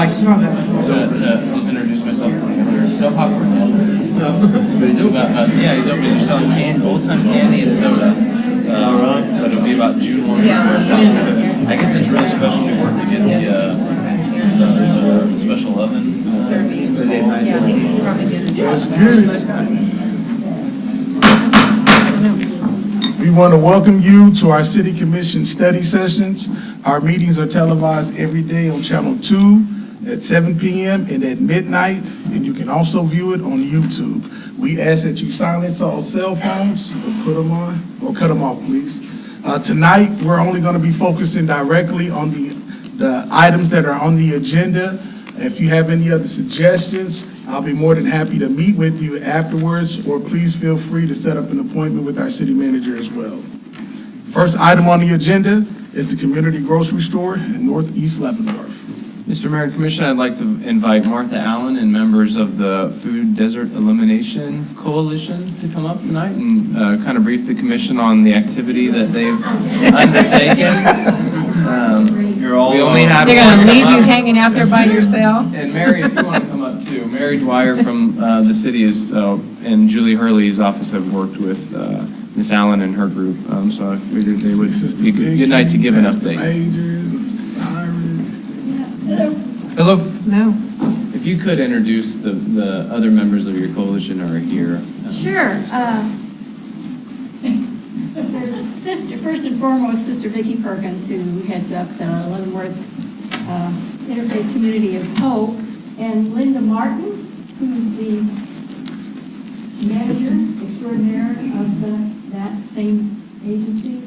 I saw that. To just introduce myself to the owners. No popcorn yet. But he's open. You're selling old-time candy and soda. All right. But it'll be about June 1. I guess it's really special to work to get the special oven. Yeah, he's probably good. That's He's a good. nice guy. We want to welcome you to our City Commission study sessions. Our meetings are televised every day on Channel 2 at 7 p.m. and at midnight, and you can also view it on YouTube. We ask that you silence all cell phones or put them on, or cut them off, please. Tonight, we're only going to be focusing directly on the items that are on the agenda. If you have any other suggestions, I'll be more than happy to meet with you afterwards, or please feel free to set up an appointment with our city manager as well. First item on the agenda is the community grocery store in Northeast Leavenworth. Mr. Mayor and Commission, I'd like to invite Martha Allen and members of the Food Desert Elimination Coalition to come up tonight and kind of brief the commission on the activity that they've undertaken. We only had They're going one to leave come you up. hanging out there by yourself? And Mary, if you want to come up too. Mary Dwyer from the city and Julie Hurley's office have worked with Miss Allen and her group. So I figured they would be a good night to give an update. Hello. No. If you could introduce the other members of your coalition who are here. Sure. There's first and foremost, Sister Vicki Perkins, who heads up the Leavenworth Interfaith Community of Hope, and Linda Martin, who's the manager extraordinaire of that same agency.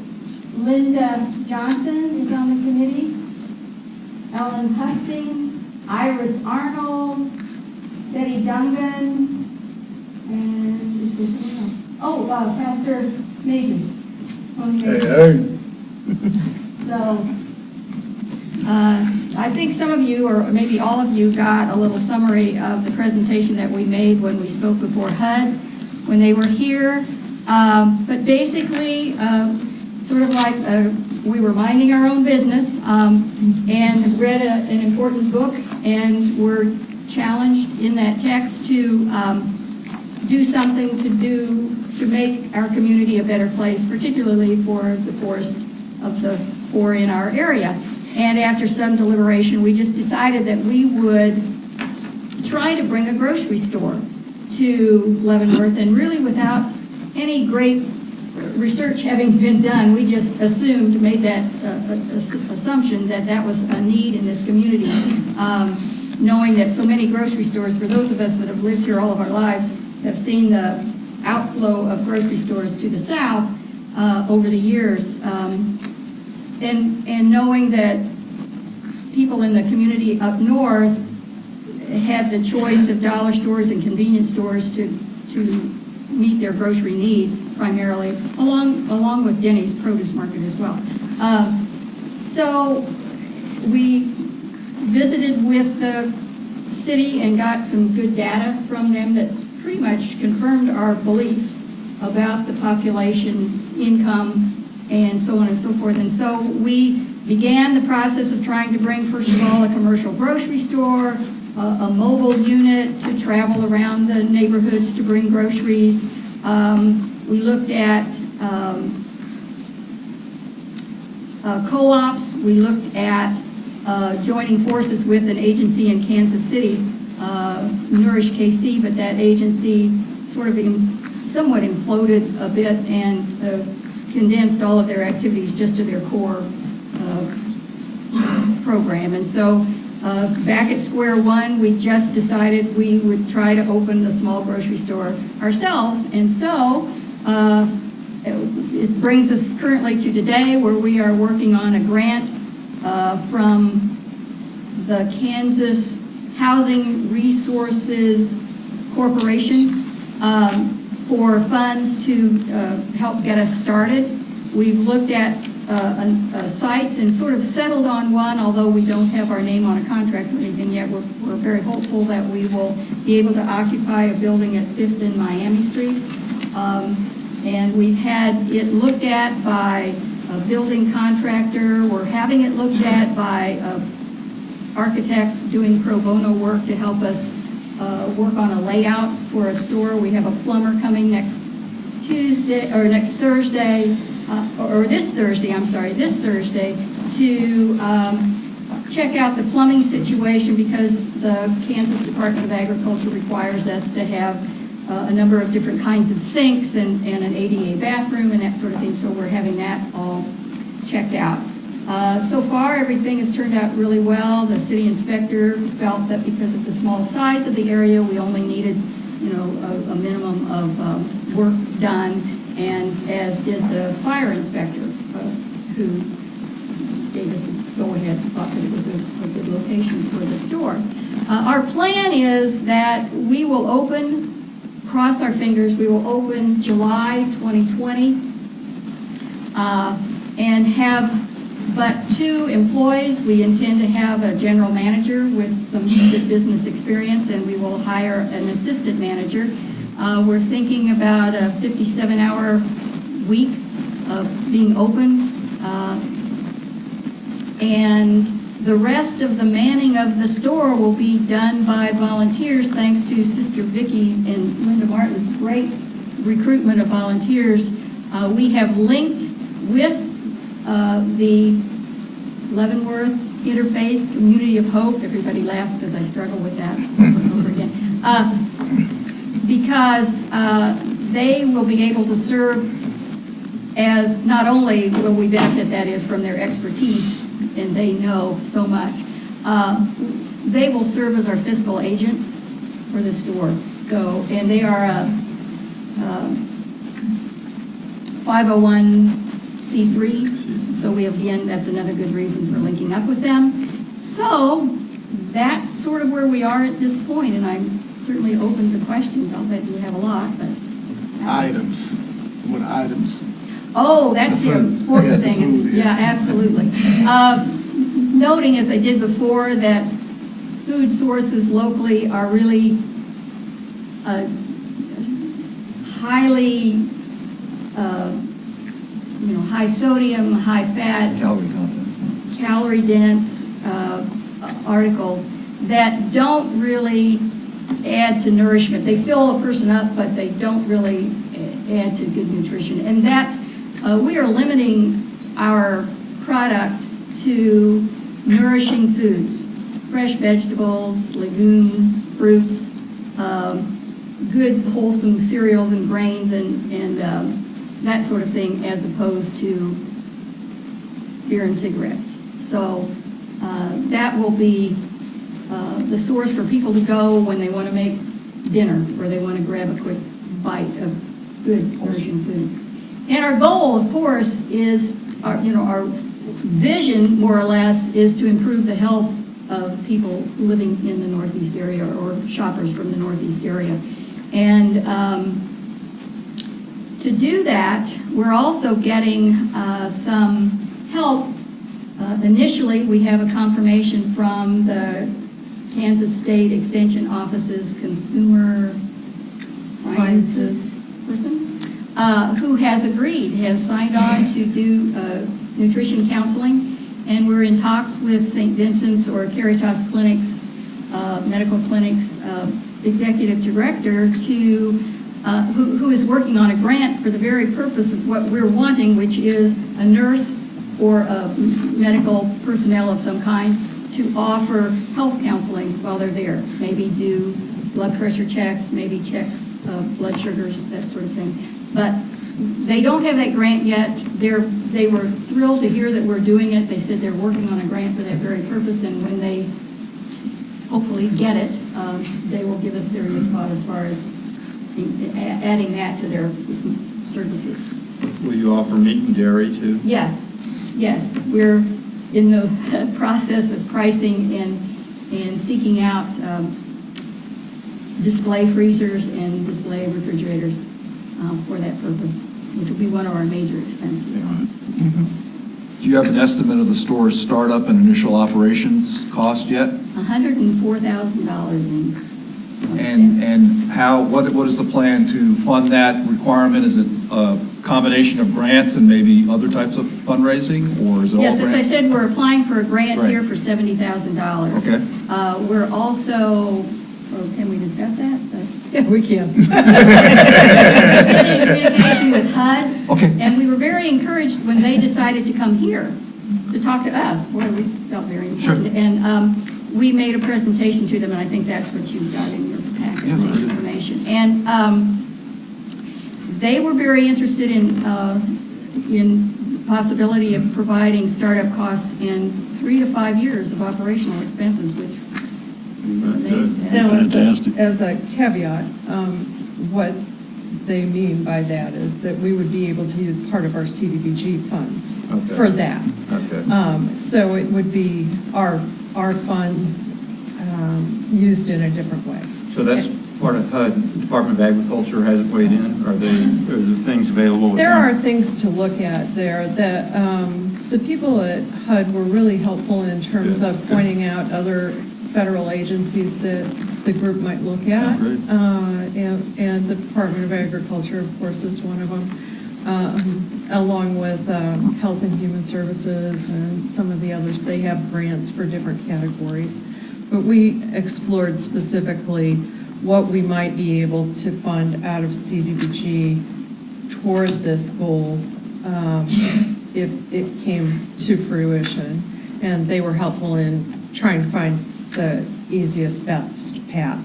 Linda Johnson is on the committee. Ellen Hustings, Iris Arnold, Betty Dungan, and is there someone else? Oh, Pastor Major. Hey. So, I think some of you, or maybe all of you, got a little summary of the presentation that we made when we spoke before HUD, when they were here. But basically, sort of like we were minding our own business and read an important book, and were challenged in that text to do something to make our community a better place, particularly for the poorest of the poor in our area. And after some deliberation, we just decided that we would try to bring a grocery store to Leavenworth, and really without any great research having been done, we just made that assumption that that was a need in this community, knowing that so many grocery stores, for those of us that have lived here all of our lives, have seen the outflow of grocery stores to the south over the years, and knowing that people in the community up north had the choice of dollar stores and convenience stores to meet their grocery needs primarily, along with Denny's produce market as well. So we visited with the city and got some good data from them that pretty much confirmed our beliefs about the population, income, and so on and so forth. And so we began the process of trying to bring, first of all, a commercial grocery store, a mobile unit to travel around the neighborhoods to bring groceries. We looked at co-ops. We looked at joining forces with an agency in Kansas City, Nourish KC, but that agency sort of somewhat imploded a bit and condensed all of their activities just to their core program. And so back at square one, we just decided we would try to open a small grocery store ourselves. And so it brings us currently to today, where we are working on a grant from the Kansas Housing Resources Corporation for funds to help get us started. We've looked at sites and sort of settled on one, although we don't have our name on a contract or anything yet. We're very hopeful that we will be able to occupy a building at 5th and Miami Street. And we've had it looked at by a building contractor. We're having it looked at by architect doing pro bono work to help us work on a layout for a store. We have a plumber coming next Tuesday, or next Thursday, or this Thursday, to check out the plumbing situation, because the Kansas Department of Agriculture requires us to have a number of different kinds of sinks and an ADA bathroom and that sort of thing, so we're having that all checked out. So far, everything has turned out really well. The city inspector felt that because of the small size of the area, we only needed, a minimum of work done, and as did the fire inspector, who gave us the go-ahead, thought that it was a good location for the store. Our plan is that we will open, cross our fingers, we will open July 2020 and have but 2 employees. We intend to have a general manager with some good business experience, and we will hire an assistant manager. We're thinking about a 57-hour week of being open, and the rest of the manning of the store will be done by volunteers, thanks to Sister Vicki and Linda Martin's great recruitment of volunteers. We have linked with the Leavenworth Interfaith Community of Hope. Everybody laughs because I struggle with that over and over again. Because they will be able to serve as, not only will we benefit, that is, from their expertise, and they know so much, they will serve as our fiscal agent for the store. So, and they are a 501c3, so we have, again, that's another good reason for linking up with them. So that's sort of where we are at this point, and I'm certainly open to questions. I'll bet you have a lot, but. Items. What items? Oh, that's the food. important Yeah, the thing. food, Yeah, absolutely. Noting, as I did before, that food sources locally are really highly, high sodium, high fat, Calorie content. calorie dense articles that don't really add to nourishment. They fill a person up, but they don't really add to good nutrition. And that's, we are limiting our product to nourishing foods, fresh vegetables, legumes, fruits, good wholesome cereals and grains and that sort of thing, as opposed to beer and cigarettes. So that will be the source for people to go when they want to make dinner, or they want to grab a quick bite of good nourishing food. And our goal, of course, is, our vision, more or less, is to improve the health of people living in the Northeast area, or shoppers from the Northeast area. And to do that, we're also getting some help. Initially, we have a confirmation from the Kansas State Extension Office's Consumer Sciences person, who has signed on to do nutrition counseling, and we're in talks with St. Vincent's or Caritas Clinics, medical clinics, executive director who is working on a grant for the very purpose of what we're wanting, which is a nurse or a medical personnel of some kind to offer health counseling while they're there. Maybe do blood pressure checks, maybe check blood sugars, that sort of thing. But they don't have that grant yet. They were thrilled to hear that we're doing it. They said they're working on a grant for that very purpose, and when they hopefully get it, they will give us serious thought as far as adding that to their services. Will you offer meat and dairy too? Yes, we're in the process of pricing and seeking out display freezers and display refrigerators for that purpose, which will be one of our major expenses. Do you have an estimate of the store's startup and initial operations cost yet? $104,000 And how, what is the plan to fund that requirement? Is it a combination of grants and maybe other types of fundraising, or is it all Yes, grants? as I said, we're applying for a grant Right. here for $70,000. Okay. We're also, can we discuss that? Yeah, we can. In communication with HUD. Okay. And we were very encouraged when they decided to come here to talk to us. Boy, we felt very important. Sure. And we made a presentation to them, and I think that's what you got in your packet, Yeah, the very good. information. And they were very interested in the possibility of providing startup costs in 3 to 5 years of operational expenses, which we were amazed at. Now, as a caveat, what they mean by that is that we would be able to use part of our CDBG funds Okay. for that. Okay. So it would be our funds used in a different way. So that's part of HUD, Department of Agriculture hasn't weighed in? Are the things available? with There them? are things to look at there. The people at HUD were really helpful in terms of pointing out other federal agencies that the group might look at. Great. And the Department of Agriculture, of course, is one of them, along with Health and Human Services and some of the others. They have grants for different categories. But we explored specifically what we might be able to fund out of CDBG toward this goal if it came to fruition. And they were helpful in trying to find the easiest, best path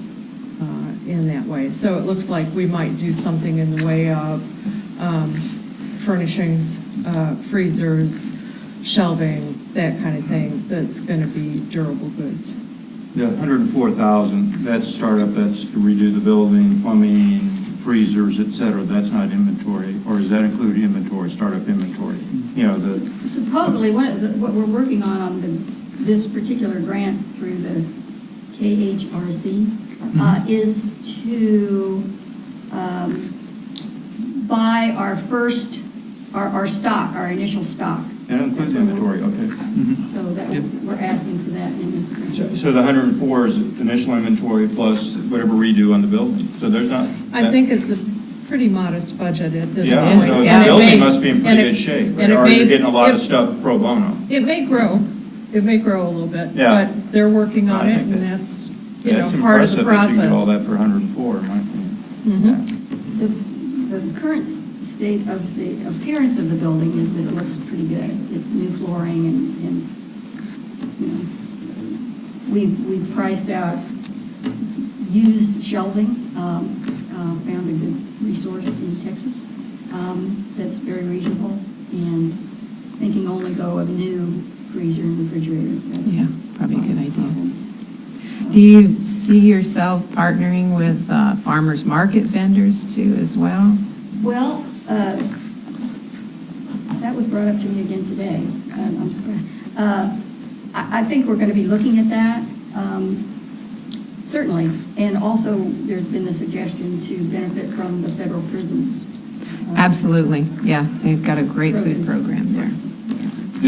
in that way. So it looks like we might do something in the way of furnishings, freezers, shelving, that kind of thing, that's going to be durable goods. The 104,000, that's startup, that's to redo the building, plumbing, freezers, et cetera. That's not inventory, or does that include inventory, startup inventory? You know, Supposedly, what we're working on this particular grant through the KHRC is to buy our first, our stock, our initial stock. that includes inventory, okay. So that, we're asking for that in this grant. So the 104 is initial inventory plus whatever redo on the building. So there's not. I think it's a pretty modest budget at this Yeah, point. so And the it may- building must be in and pretty it- good shape. and it Or may- you're getting a lot of it- stuff pro bono. It may grow. It may grow a little bit. Yeah. But they're working on I it, think and that- that's, That's part of the impressive that you get all process. that for 104, in my opinion. Mhm. The current state of the appearance of the building is that it looks pretty good. New flooring and you know, we've priced out used shelving, found a good resource in Texas that's very reasonable, and thinking only go of new freezer and refrigerator. Yeah, probably a good idea. Problems. Do you see yourself partnering with farmers market vendors too as well? Well, that was brought up to me again today. I'm surprised. I think we're going to be looking at that, certainly. And also, there's been the suggestion to benefit from the federal prisons. Absolutely, yeah, they've got a great food Produce. program there.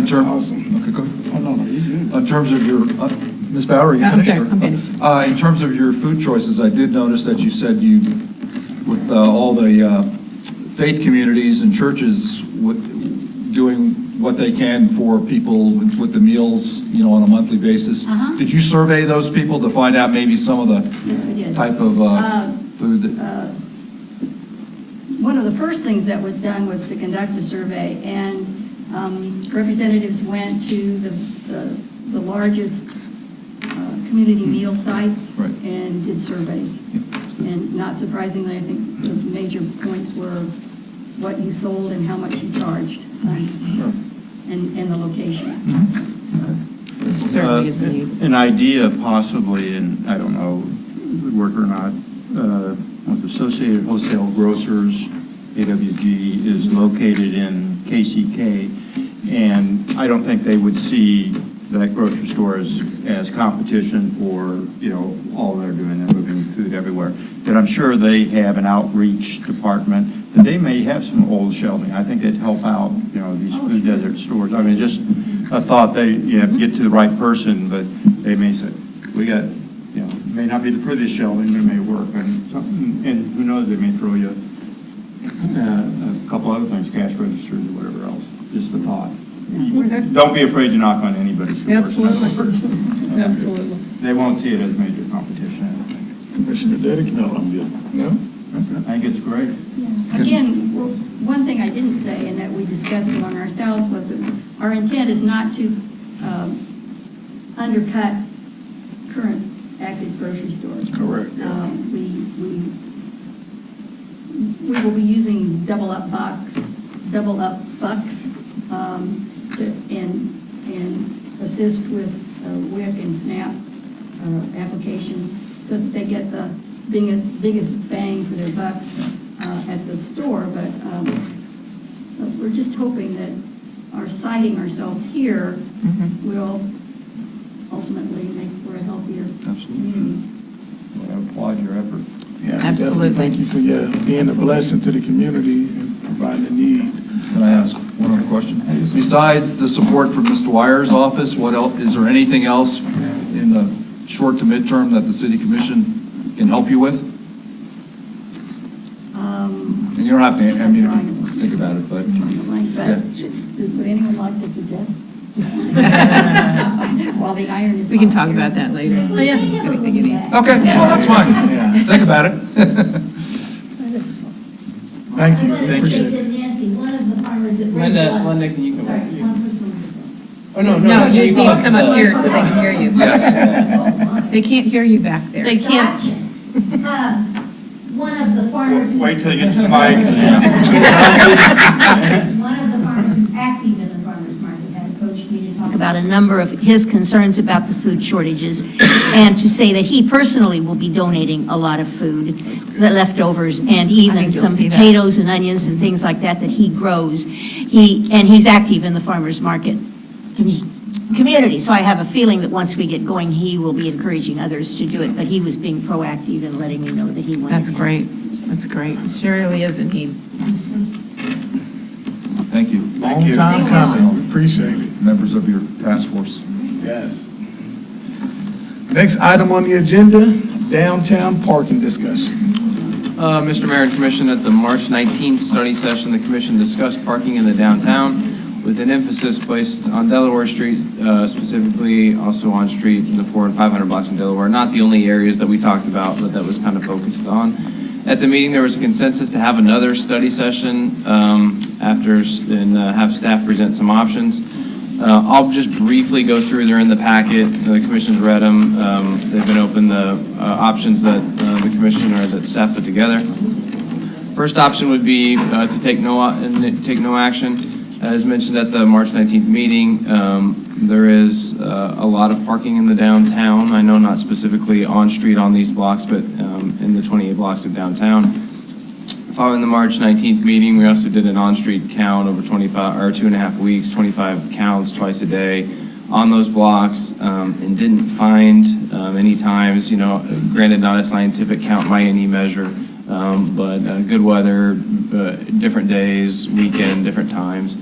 In terms, awesome. okay, go ahead. Oh, no, you're good. In terms of your, Ms. Bauer, you Oh, finished? okay, or- I'm finished. In terms of your food choices, I did notice that you said you, with all the faith communities and churches doing what they can for people with the meals, on a monthly basis. Uh-huh. Did you survey those people to find out maybe some of the Yes, we did. type of food that? One of the first things that was done was to conduct a survey, and representatives went to the largest community meal sites Right. and did surveys. And not surprisingly, I think the major points were what you sold and how much you charged, and the location. So, Certainly is needed. An idea possibly, and I don't know, would work or not, with Associated Wholesale Grocers, AWG, is located in KCK, and I don't think they would see that grocery store as competition for, all they're doing, they're moving food everywhere. But I'm sure they have an outreach department, that they may have some old shelving. I think it'd help out, these food desert stores. I mean, just a thought, you have to get to the right person, but they may say, we got, may not be the prettiest shelving, but it may work, and who knows, they may throw you A couple other things, cash registers or whatever else, just a thought. Don't be afraid to knock on anybody's door. Absolutely. Absolutely. They won't see it as major competition, I think. Commissioner Dedek? No, I'm good. No? Okay. I think it's great. Again, one thing I didn't say and that we discussed among ourselves was that our intent is not to undercut current active grocery stores. Correct, yeah. We will be using double up bucks, and assist with WIC and SNAP applications so that they get the biggest bang for their bucks at the store. But we're just hoping that our citing ourselves here will ultimately make for a healthier community. Well, I applaud your effort. Yeah, we Absolutely. definitely thank you for being a blessing to the community and providing the need. Can I ask one other question? Besides the support from Mr. Wyer's office, what else, is there anything else in the short to midterm that the city commission can help you with? And you don't have to, I mean, think about it, but. Would anyone like to suggest? While the iron is We can hot talk here. about that later. Okay, well, that's fine. Yeah. Think about it. Thank you, I we wanted to appreciate say it. to Nancy, one of the farmers that raised a lot. Linda, can you come Sorry, back? one person will just go. Oh, no, No, you just need to come up here so they can hear you. Yes. They can't hear you back there. They can't. Gotcha. One of the farmers. Wait till you who's- get to the mic. One of the farmers who's active in the farmer's market had approached me to talk about a number of his concerns about the food shortages, and to say that he personally will be donating a lot of food, the leftovers, and I even think you'll some see that. potatoes and onions and things like that that he grows. He's active in the farmer's market community, so I have a feeling that once we get going, he will be encouraging others to do it, but he was being proactive and letting me know that he wanted to. That's great. That's great. Surely is a need. Thank you. Long time coming, we appreciate it. Members of your task force. Yes. Next item on the agenda, downtown parking discussion. Mr. Mayor and Commission, at the March 19th study session, the commission discussed parking in the downtown with an emphasis placed on Delaware Street, specifically also on street, the 400 and 500 blocks in Delaware. Not the only areas that we talked about, but that was kind of focused on. At the meeting, there was a consensus to have another study session and have staff present some options. I'll just briefly go through, they're in the packet, the commission's read them. They've been open, the options that the commission or that staff put together. First option would be to take no action. As mentioned at the March 19th meeting, there is a lot of parking in the downtown. I know not specifically on street on these blocks, but in the 28 blocks of downtown. Following the March 19th meeting, we also did an on-street count over 2.5 weeks, 25 counts twice a day on those blocks, and didn't find any times, granted not a scientific count by any measure, but good weather, different days, weekend, different times,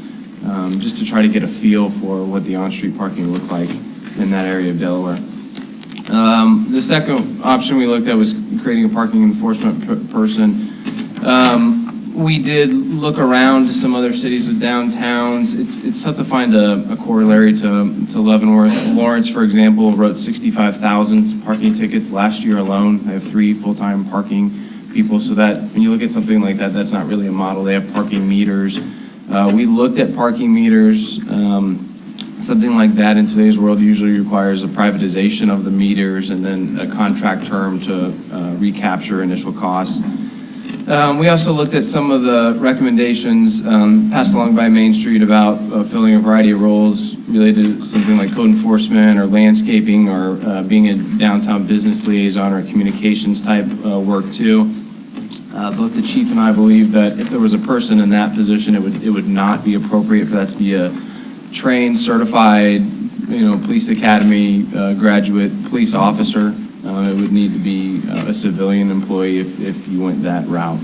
just to try to get a feel for what the on-street parking looked like in that area of Delaware. The second option we looked at was creating a parking enforcement person. We did look around to some other cities with downtowns. It's tough to find a corollary to Leavenworth. Lawrence, for example, wrote 65,000 parking tickets last year alone. They have 3 full-time parking people, so that when you look at something like that, that's not really a model. They have parking meters. We looked at parking meters. Something like that in today's world usually requires a privatization of the meters and then a contract term to recapture initial costs. We also looked at some of the recommendations passed along by Main Street about filling a variety of roles related to something like code enforcement or landscaping or being a downtown business liaison or communications type work too. Both the chief and I believe that if there was a person in that position, it would not be appropriate for that to be a trained, certified, police academy graduate police officer. It would need to be a civilian employee if you went that route.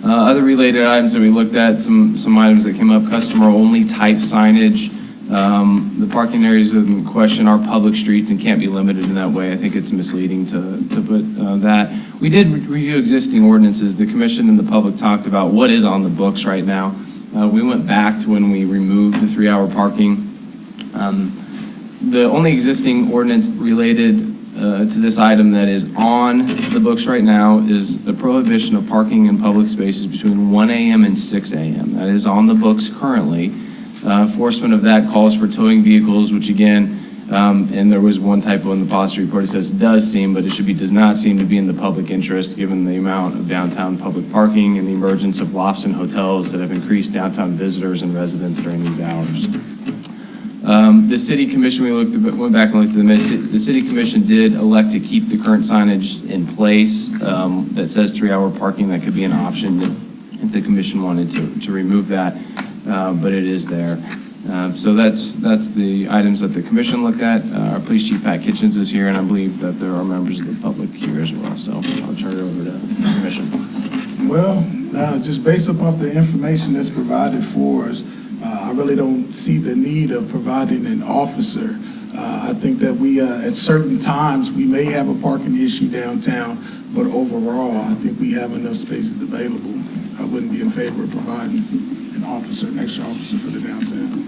Other related items that we looked at, some items that came up, customer-only type signage The parking areas in question are public streets and can't be limited in that way. I think it's misleading to put that. We did review existing ordinances. The commission and the public talked about what is on the books right now. We went back to when we removed the 3-hour parking. The only existing ordinance related to this item that is on the books right now is the prohibition of parking in public spaces between 1 a.m. and 6 a.m. That is on the books currently. Enforcement of that calls for towing vehicles, which again, and there was one typo in the policy report, it says does seem, but it should be does not seem to be in the public interest given the amount of downtown public parking and the emergence of lofts and hotels that have increased downtown visitors and residents during these hours. The city commission, went back and looked at the city commission did elect to keep the current signage in place that says 3-hour parking. That could be an option if the commission wanted to remove that, but it is there. So that's the items that the commission looked at. Our police chief, Pat Kitchens, is here, and I believe that there are members of the public here as well. So I'll turn it over to the commission. Well, just based upon the information that's provided for us, I really don't see the need of providing an officer. I think that we, at certain times, we may have a parking issue downtown, but overall, I think we have enough spaces available. I wouldn't be in favor of providing an officer, an extra officer for the downtown.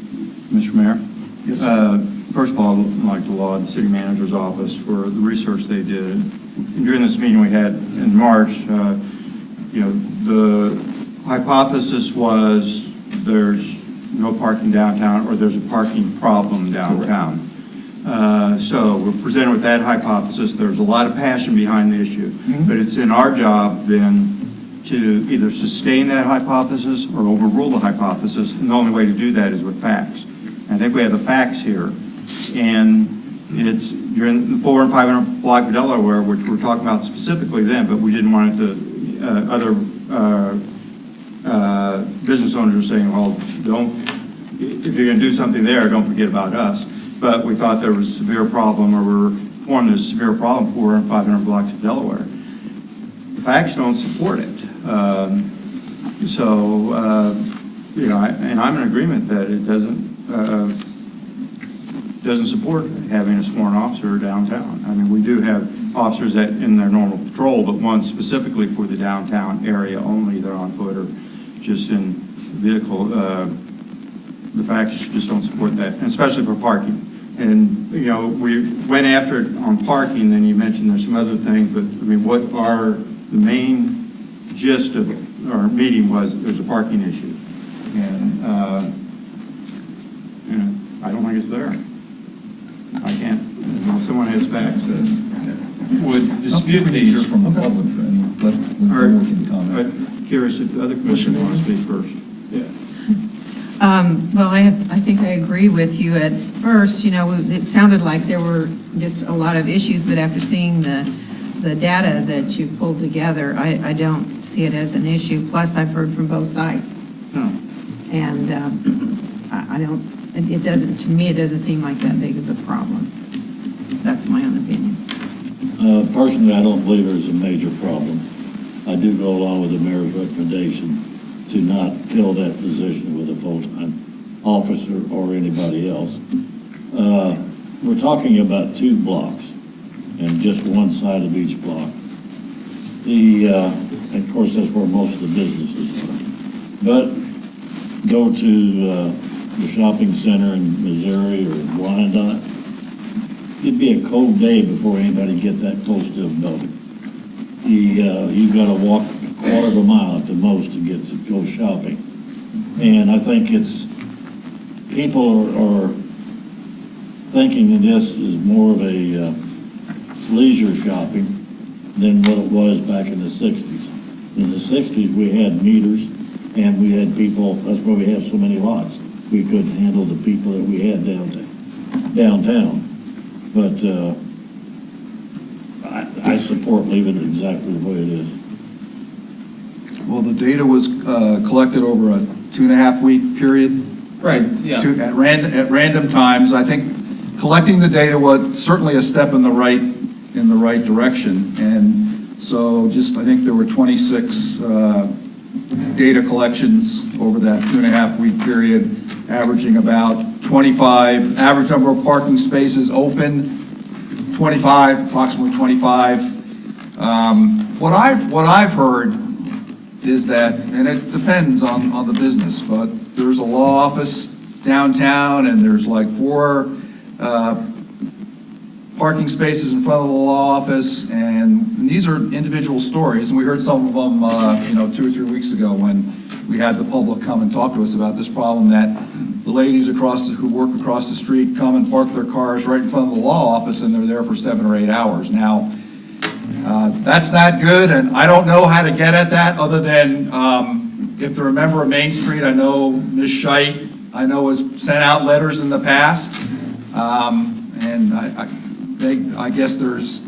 Mr. Mayor? Yes, sir. First of all, I'd like to laud the city manager's office for the research they did. During this meeting we had in March, the hypothesis was there's no parking downtown or there's a parking problem downtown. So we're presented with that hypothesis. There's a lot of passion behind the issue, but it's in our job then to either sustain that hypothesis or overrule the hypothesis, and the only way to do that is with facts. I think we have the facts here, and it's during the 400 and 500 block of Delaware, which we're talking about specifically then, but we didn't want it to, other business owners are saying, well, if you're going to do something there, don't forget about us. But we thought there was a severe problem, or we're formed a severe problem for 400 and 500 blocks of Delaware. The facts don't support it. And I'm in agreement that it doesn't support having a sworn officer downtown. I mean, we do have officers that in their normal patrol, but one specifically for the downtown area only. They're on foot or just in vehicle. The facts just don't support that, and especially for parking. And, we went after it on parking, then you mentioned there's some other things, but, I mean, what are the main gist of our meeting was there's a parking issue. And, I don't think it's there. I can't, if someone has facts that would dispute these. From the public, and let the board can comment. I'm curious if the other commissioner wants to speak first. Well, I think I agree with you. At first, it sounded like there were just a lot of issues, but after seeing the data that you pulled together, I don't see it as an issue. Plus, I've heard from both sides. No. And to me, it doesn't seem like that big of a problem. That's my own opinion. Personally, I don't believe there's a major problem. I do go along with the mayor's recommendation to not fill that position with a full-time officer or anybody else. We're talking about 2 blocks and just one side of each block. Of course, that's where most of the businesses are. But go to the shopping center in Missouri or Wyandotte, it'd be a cold day before anybody get that close to a building. You've got to walk a quarter of a mile at the most to go shopping. And I think people are thinking that this is more of a leisure shopping than what it was back in the 60s. In the 60s, we had meters and we had people, that's why we have so many lots. We couldn't handle the people that we had downtown. But I support leaving it exactly the way it is. Well, the data was collected over a 2.5-week period. Right, yeah. At random times. I think collecting the data was certainly a step in the right direction. And so I think there were 26 data collections over that 2.5-week period, averaging about 25, average number of parking spaces open, 25, approximately 25. What I've heard is that, and it depends on the business, but there's a law office downtown, and there's like 4 parking spaces in front of the law office, and these are individual stories, and we heard some of them, 2 or 3 weeks ago when we had the public come and talk to us about this problem, that the ladies who work across the street come and park their cars right in front of the law office, and they're there for 7 or 8 hours. Now, that's not good, and I don't know how to get at that, other than if they're a member of Main Street. I know Ms. Scheit, has sent out letters in the past, and I guess there's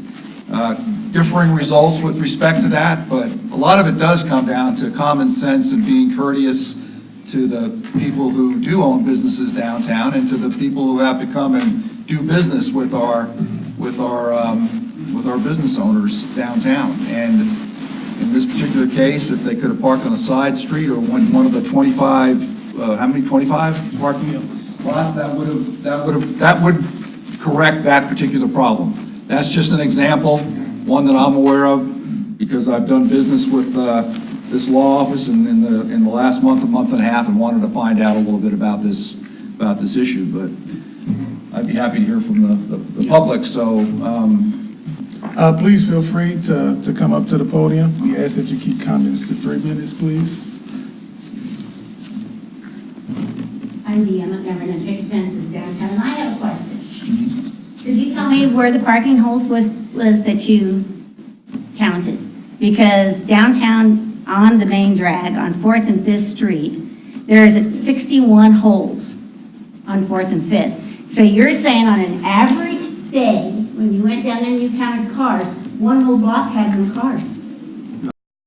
differing results with respect to that, but a lot of it does come down to common sense and being courteous to the people who do own businesses downtown, and to the people who have to come and do business with our business owners downtown. And in this particular case, if they could have parked on a side street or one of the 25, how many, 25 parking lots, that would correct that particular problem. That's just an example, one that I'm aware of, because I've done business with this law office in the last month and a half, and wanted to find out a little bit about this issue. But I'd be happy to hear from the public. So Please feel free to come up to the podium. We ask that you keep comments to 3 minutes, please. I'm Dee, I'm at Governor Fix Fences downtown, and I have a question. Could you tell me where the parking holes was that you counted? Because downtown on the main drag on 4th and 5th Street, there's 61 holes on 4th and 5th. So you're saying on an average day, when you went down there and you counted cars, one whole block had no cars?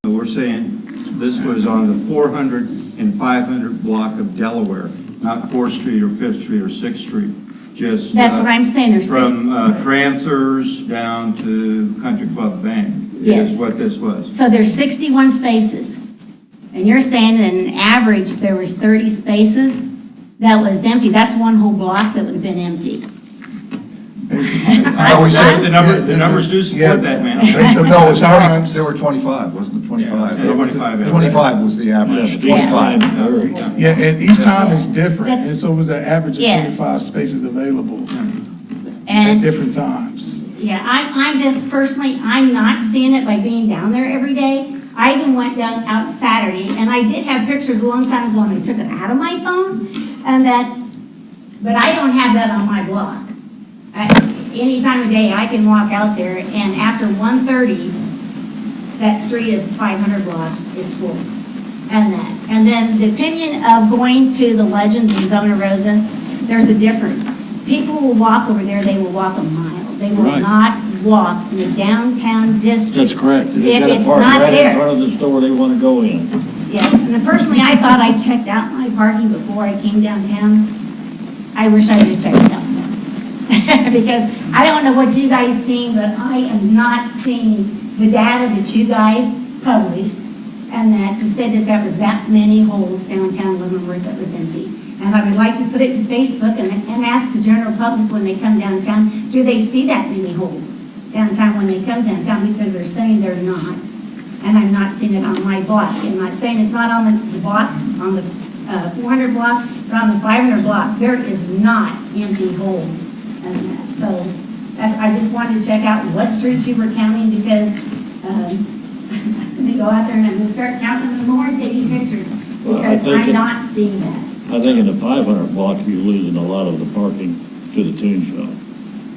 We're saying this was on the 400 and 500 block of Delaware, not 4th Street or 5th Street or 6th Street. Just That's what I'm saying, there's from Cransers down to Country Club Bank Yes. is what this was. So there's 61 spaces, and you're saying that on average there was 30 spaces that was empty. That's one whole block that would have been empty. I always say the numbers do support that, man. No, it's times. there were 25, wasn't it? 25. Yeah, 25. 25 was the average. Yeah. 25. Yeah, and each time is different, That's- and so was an average of Yes. 25 spaces available at And different times. yeah, I'm just personally, I'm not seeing it by being down there every day. I even went down out Saturday, and I did have pictures a long time ago when I took it out of my phone, but I don't have that on my block. Any time of day, I can walk out there, and after 1:30, that street of 500 block is full. And then the opinion of going to the Legends in Zona Rosa, there's a difference. People will walk over there, they will walk a mile. They will Right. not walk in the downtown district. That's correct. If They gotta it's park not right in there. front of the store they wanna go in. Yes, and then personally, I thought I checked out my parking before I came downtown. I wish I would have checked it out more. Because I don't know what you guys seen, but I am not seeing the data that you guys published, and that to say that there was that many holes downtown Leavenworth that was empty. And I would like to put it to Facebook and ask the general public when they come downtown, do they see that many holes downtown when they come downtown? Because they're saying they're not. And I'm not seeing it on my block. I'm not saying it's not on the block, on the 400 block, but on the 500 block, there is not empty holes. And so I just wanted to check out what streets you were counting, because I'm going to go out there and I'm going to start counting them more and taking pictures, Well, I because think I'm it- not seeing that. I think in the 500 block, you're losing a lot of the parking to the tune shop.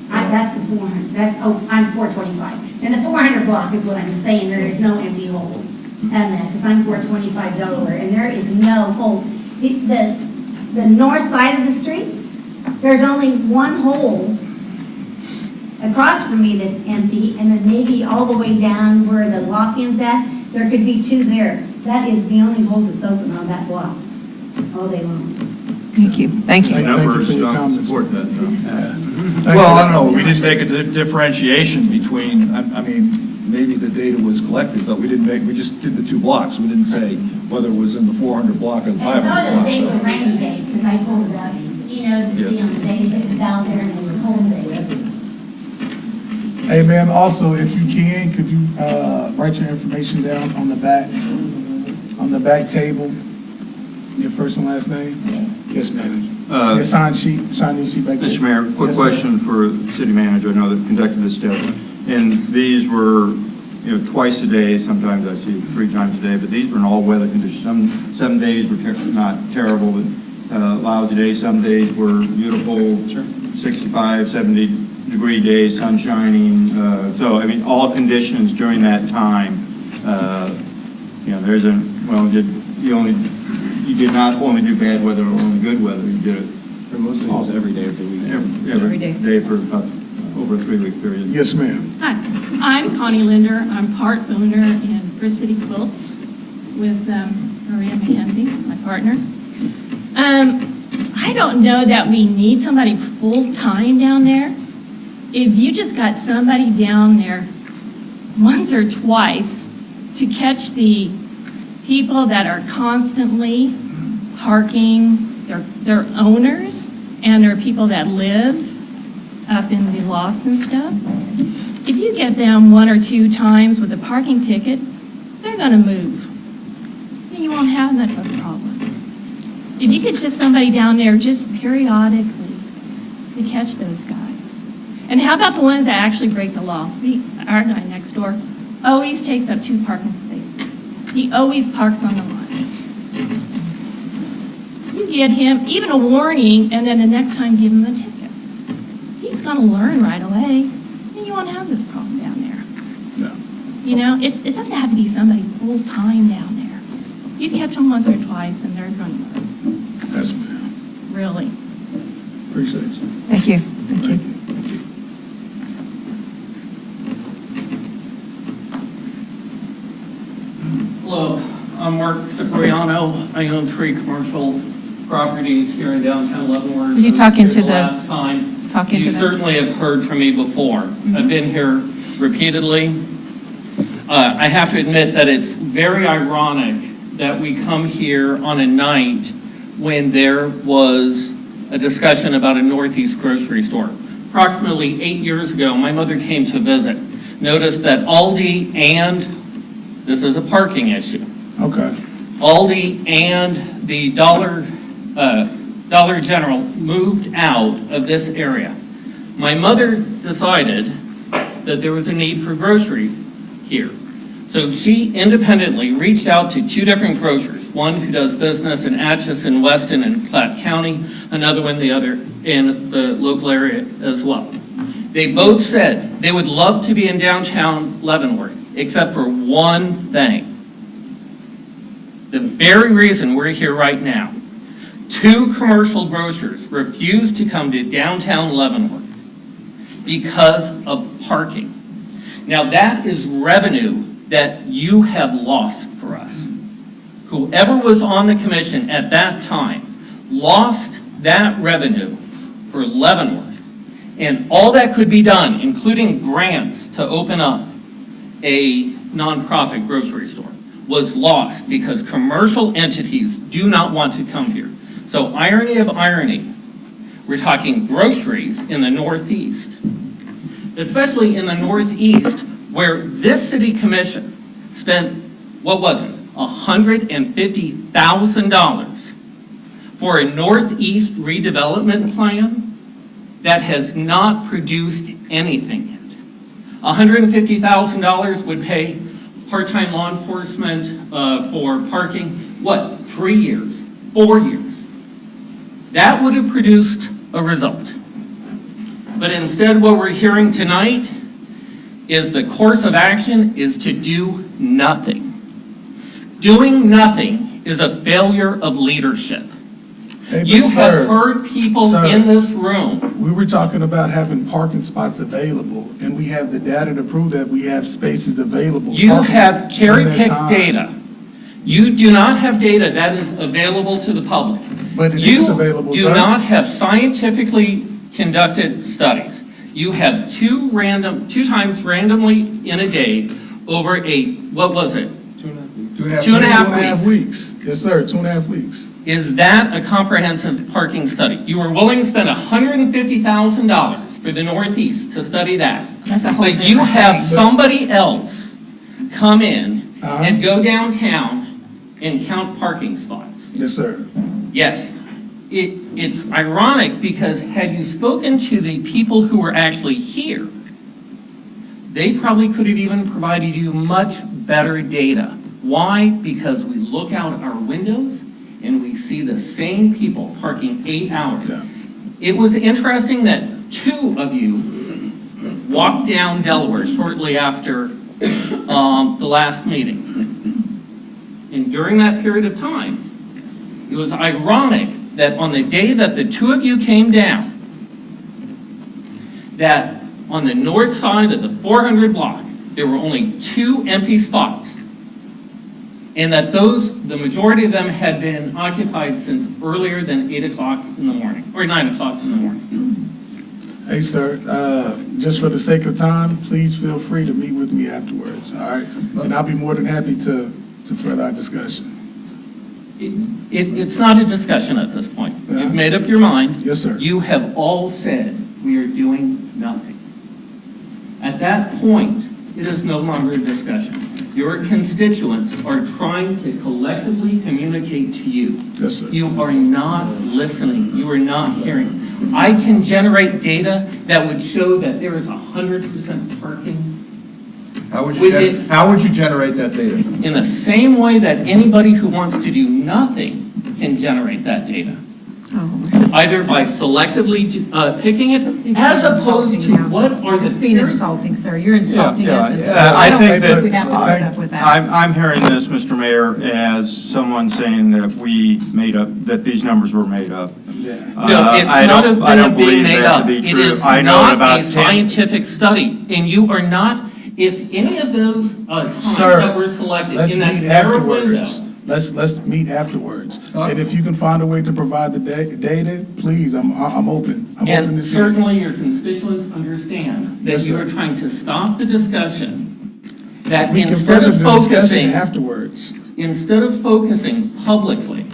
That's the 400, I'm 425. And the 400 block is what I'm saying, there is no empty holes. And because I'm 425 Delaware, and there is no holes. The north side of the street, there's only one hole across from me that's empty, and then maybe all the way down where the lock-in's at, there could be 2 there. That is the only holes that's open on that block, all day long. Thank you. Thank you. Thank you Numbers for your don't comments. support that, though. Well, I don't know, we didn't make a differentiation between, I mean, maybe the data was collected, but we just did the 2 blocks. We didn't say whether it was in the 400 block or the And some 500 of block. the days So were rainy days, because I pulled it up, to see ma'am, also, if you can, could you write your information down on the back table? Your first and last name? Yes, ma'am. Your sign sheet back there. Mr. Mayor, quick Yes, sir. question for the city manager, I know that conducted this study. And these were, twice a day, sometimes I see 3 times a day, but these were in all weather conditions. Some days were not terrible, but lousy days. Some days were beautiful, 65, 70-degree days, sun shining. So, I mean, all conditions during that time, there's you did not only do bad weather or only good weather, you did it For most of us, every day of the week. every day. day for about over a 3-week period. Yes, ma'am. Hi, I'm Connie Linder. I'm part owner in Brick City Quilts with Maria McKenzie, my partners. I don't know that we need somebody full-time down there. If you just got somebody down there once or twice to catch the people that are constantly parking, their owners, and there are people that live up in the lost and stuff. If you get them 1 or 2 times with a parking ticket, they're gonna move. And you won't have much of a problem. If you get just somebody down there just periodically to catch those guys. And how about the ones that actually break the law? Our guy next door always takes up 2 parking spaces. He always parks on the line. You get him even a warning, and then the next time give him a ticket. He's gonna learn right away, and you won't have this problem down there. No. It doesn't have to be somebody full-time down there. You catch them once or twice, and they're gonna learn, Yes, ma'am. really. Appreciate you. Thank you. Thank you. Hello, I'm Mark Cipriano. I own 3 commercial properties here in downtown Leavenworth. Would you talk I was into here the- last time. talk into You the- certainly have heard from me before. I've been here repeatedly. I have to admit that it's very ironic that we come here on a night when there was a discussion about a Northeast grocery store. Approximately 8 years ago, my mother came to visit. Noticed that Aldi and, this is a parking issue, Okay. Aldi and the Dollar General moved out of this area. My mother decided that there was a need for grocery here. So she independently reached out to 2 different grocers, one who does business in Atchison, Weston, and Platte County, another one the other in the local area as well. They both said they would love to be in downtown Leavenworth, except for one thing. The very reason we're here right now. 2 commercial grocers refused to come to downtown Leavenworth because of parking. Now that is revenue that you have lost for us. Whoever was on the commission at that time lost that revenue for Leavenworth. And all that could be done, including grants to open up a nonprofit grocery store, was lost because commercial entities do not want to come here. So irony of irony, we're talking groceries in the Northeast, especially in the Northeast, where this city commission spent, what was it, $150,000 for a Northeast redevelopment plan that has not produced anything yet. $150,000 would pay part-time law enforcement for parking, 3 years, 4 years? That would have produced a result. But instead, what we're hearing tonight is the course of action is to do nothing. Doing nothing is a failure of leadership. Hey, but You sir, have heard people sir. in this room. We were talking about having parking spots available, and we have the data to prove that we have spaces available. You Parking have during that cherry-picked time. data. You do not have data that is available to the public. But it is available, You sir. do not have scientifically conducted studies. You have 2 times randomly in a day over what was it? 2.5 weeks. Yes, sir, 2.5 weeks. Is that a comprehensive parking study? You were willing to spend $150,000 for for the Northeast to study that. That's a whole But you different have thing. somebody else come in Uh-huh. and go downtown and count parking spots. Yes, sir. Yes, it's ironic because had you spoken to the people who were actually here, they probably could have even provided you much better data. Why? Because we look out our windows and we see the same people parking 8 hours. Yeah. It was interesting that 2 of you walked down Delaware shortly after the last meeting. And during that period of time, it was ironic that on the day that the 2 of you came down, that on the north side of the 400 block, there were only 2 empty spots. And that the majority of them had been occupied since earlier than 8 o'clock in the morning, or 9 o'clock in the morning. Hey, sir, just for the sake of time, please feel free to meet with me afterwards, all right? And I'll be more than happy to further our discussion. It's not a discussion at this point. Yeah. You've made up your mind. Yes, sir. You have all said, we are doing nothing. At that point, it is no longer a discussion. Your constituents are trying to collectively communicate to you. Yes, sir. You are not listening. You are not hearing. I can generate data that would show that there is 100% parking How would Within- how would you generate that data? in the same way that anybody who wants to do nothing can generate that data. Oh, Either by selectively picking it, as opposed to what are the It's being periods. insulting, sir. You're insulting yeah, us. yeah. I I don't think think we that- have to put up with that. I'm hearing this, Mr. Mayor, as someone saying that we made up, that these numbers were made up. Yeah. No, it's I not don't- a I thing don't of being believe made that to up. be It true. is I know not about a 10 scientific study, and you are not, if any of those times Sir, that were selected let's in that meet narrow window. afterwards. Let's meet afterwards. And if you can find a way to provide the data, please, I'm open. I'm open And to see it. certainly your constituents understand that Yes, you sir. are trying to stop the discussion, that We can instead further of the discussion focusing, afterwards. publicly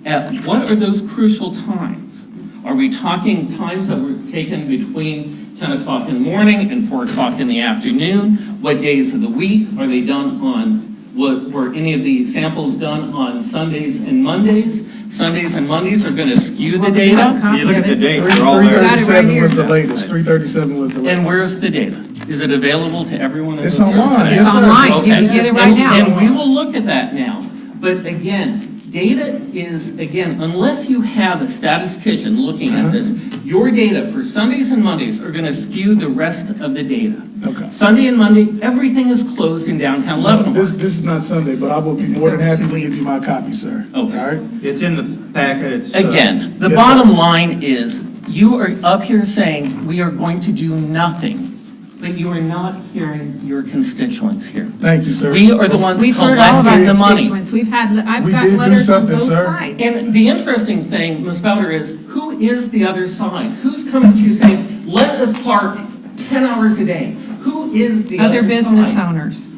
at what are those crucial times? Are we talking times that were taken between 10 o'clock in the morning and 4 o'clock in the afternoon? What days of the week? Are they done on, were any of the samples done on Sundays and Mondays? Sundays and Mondays are going to skew the data. You look at the date, they're all there. 337 was the latest. 337 was the latest. And where's the data? Is it available to everyone? in It's this room online, today? yes, It's sir. online. You Okay. can get it right now. And we will look at that now. But again, data is, again, unless you have a statistician looking at this, your data for Sundays and Mondays are going to skew the rest of the data. Okay. Sunday and Monday, everything is closed in downtown Leavenworth. This is not Sunday, but I will be This is more than over happy 2 to give weeks. you my copy, sir. All Okay. right? It's in the packet, it's. Again, the Yes, bottom sir. line is, you are up here saying, we are going to do nothing, but you are not hearing your constituents here. Thank you, sir. We are the ones We've heard all of our collecting the money. constituents. I've We got did do letters from something, both sir. sides. And the interesting thing, Ms. Bowder, is who is the other side? Who's coming to you saying, let us park 10 hours a day? Who is the other Other business side? owners.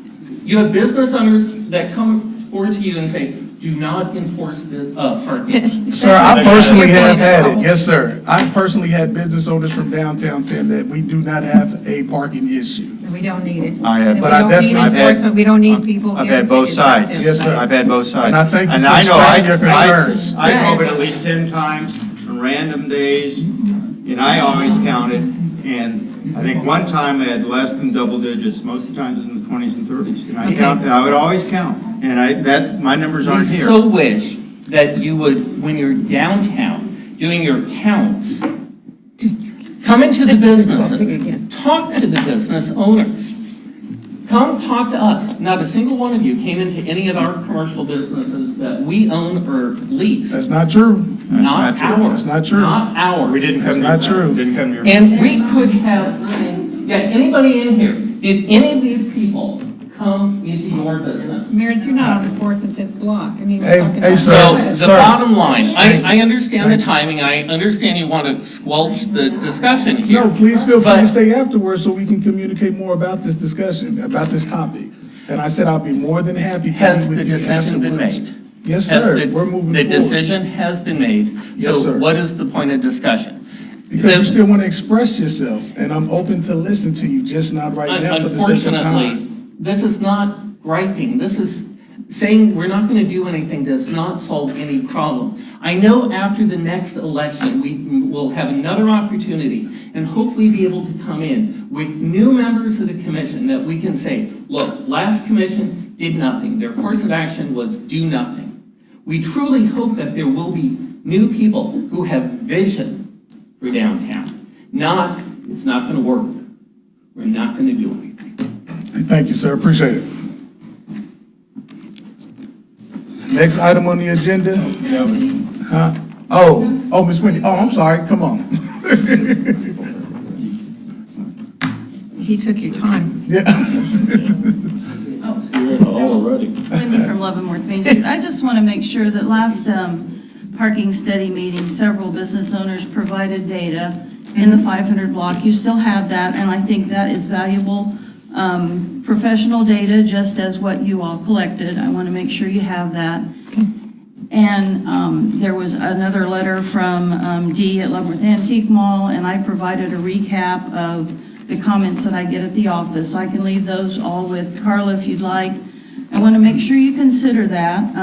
You have business owners that come forward to you and say, do not enforce the parking. Sir, I personally have had it. Yes, sir. I personally had business owners from downtown saying that we do not have a parking issue. We don't need it. I have- And if But we I don't need definitely- I've had- enforcement, we don't need people I've giving had both tickets out sides. there. Yes, sir. I've had both sides. And I thank you And for I know expressing your concerns. I drove it at least 10 times on random days, and I always counted. And I think one time I had less than double digits, most of the times in the 20s and 30s. And I count, and I would always count. And that's, my numbers We aren't here. so wish that you would, when you're downtown, doing your counts, come into the insulting businesses, again. talk to the business owners. Come talk to us. Not a single one of you came into any of our commercial businesses that we own or lease. That's not true. Not not true. ours. That's not true. Not ours. We didn't come That's to not your- true. Didn't come to your. And we could have, yeah, anybody in here, did any of these people come into your business? Meredith, you're not on the 4th and 5th block. I mean, we're Hey, talking hey, about- sir. So the Sir. bottom line, I understand the Thank you. timing, I understand you want to squelch the discussion here. No, please feel free to But- stay afterwards so we can communicate more about this discussion, about this topic. And I said I'll be more than happy to Has meet the with you decision been afterwards. made? Yes, Has sir. the- We're moving The forward. decision has been made. Yes, So sir. what is the point of discussion? Because you still want to express yourself, and I'm open to listen to you, just not right now for the sake of Unfortunately, time. this is not griping. This is saying we're not going to do anything does not solve any problem. I know after the next election, we will have another opportunity and hopefully be able to come in with new members of the commission that we can say, look, last commission did nothing. Their course of action was do nothing. We truly hope that there will be new people who have vision for downtown. Not, it's not going to work. We're not going to do anything. Thank you, sir. Appreciate it. Next item on the agenda? Huh? Oh, Ms. Wendy. Oh, I'm sorry. Come on. He took your time. Yeah. You're in the hall already. Wendy from Leavenworth, Main Street. I just want to make sure that last parking study meeting, several business owners provided data in the 500 block. You still have that, and I think that is valuable professional data, just as what you all collected. I want to make sure you have that. And there was another letter from Dee at Leavenworth Antique Mall, and I provided a recap of the comments that I get at the office. I can leave those all with Carla if you'd like. I want to make sure you consider that.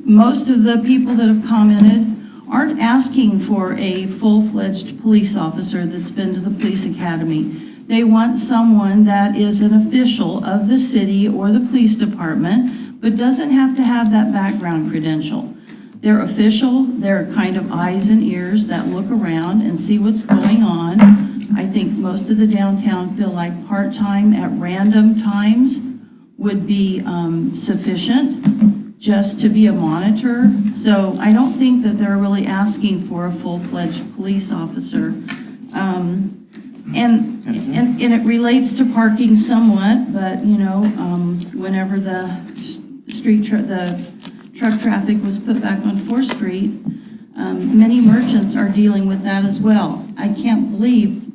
Most of the people that have commented aren't asking for a full-fledged police officer that's been to the police academy. They want someone that is an official of the city or the police department, but doesn't have to have that background credential. They're official, they're kind of eyes and ears that look around and see what's going on. I think most of the downtown feel like part-time at random times would be sufficient just to be a monitor. So I don't think that they're really asking for a full-fledged police officer. And it relates to parking somewhat, but you know, whenever the truck traffic was put back on 4th Street, many merchants are dealing with that as well. I can't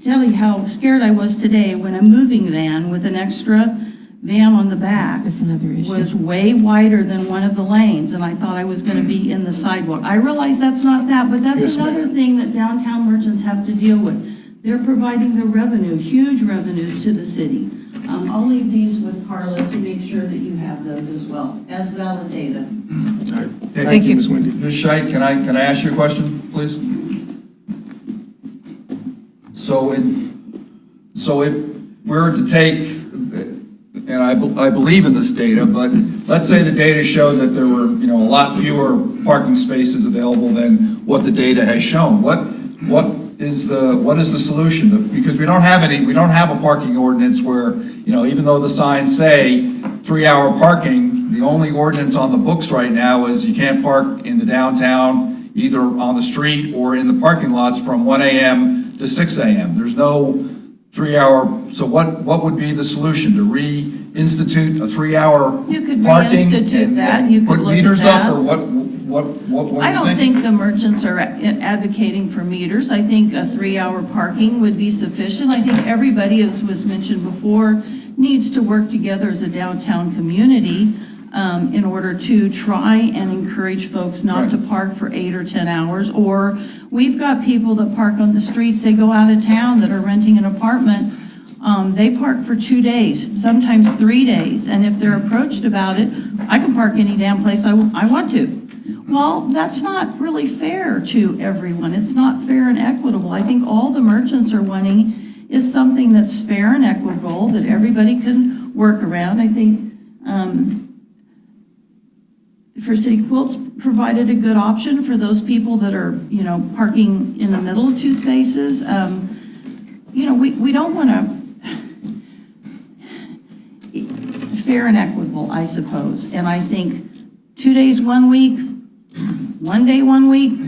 tell you how scared I was today when a moving van with an extra van on the back That's another issue. was way wider than one of the lanes, and I thought I was going to be in the sidewalk. I realize that's not that, but that's Yes, another ma'am. thing that downtown merchants have to deal with. They're providing the revenue, huge revenues to the city. I'll leave these with Carla to make sure that you have those as well, as valid data. All right. Thank Thank you, you. Ms. Wendy. Ms. Scheit, can I ask you a question, please? So if we're to take, and I believe in this data, but let's say the data showed that there were, a lot fewer parking spaces available than what the data has shown. What is the solution? Because we don't have a parking ordinance where, even though the signs say 3-hour parking, the only ordinance on the books right now is you can't park in the downtown, either on the street or in the parking lots from 1 a.m. to 6 a.m. There's no 3-hour, so what would be the solution? To reinstitute a 3-hour You could parking reinstitute that. and You could put look at meters that. up, or what I do you don't think the merchants are advocating for meters. I think a 3-hour parking would be sufficient. I think everybody, as was mentioned before, needs to work together as a downtown community in order to try and encourage folks not to park for 8 or 10 hours. Or we've got people that park on the streets, they go out of town that are renting an apartment. They park for 2 days, sometimes 3 days. And if they're approached about it, I can park any damn place I want to. Well, that's not really fair to everyone. It's not fair and equitable. I think all the merchants are wanting is something that's fair and equitable, that everybody can work around. I think for City Quilts provided a good option for those people that are, parking in the middle of 2 spaces. We don't want to, fair and equitable, I suppose. And I think 2 days 1 week, 1 day 1 week,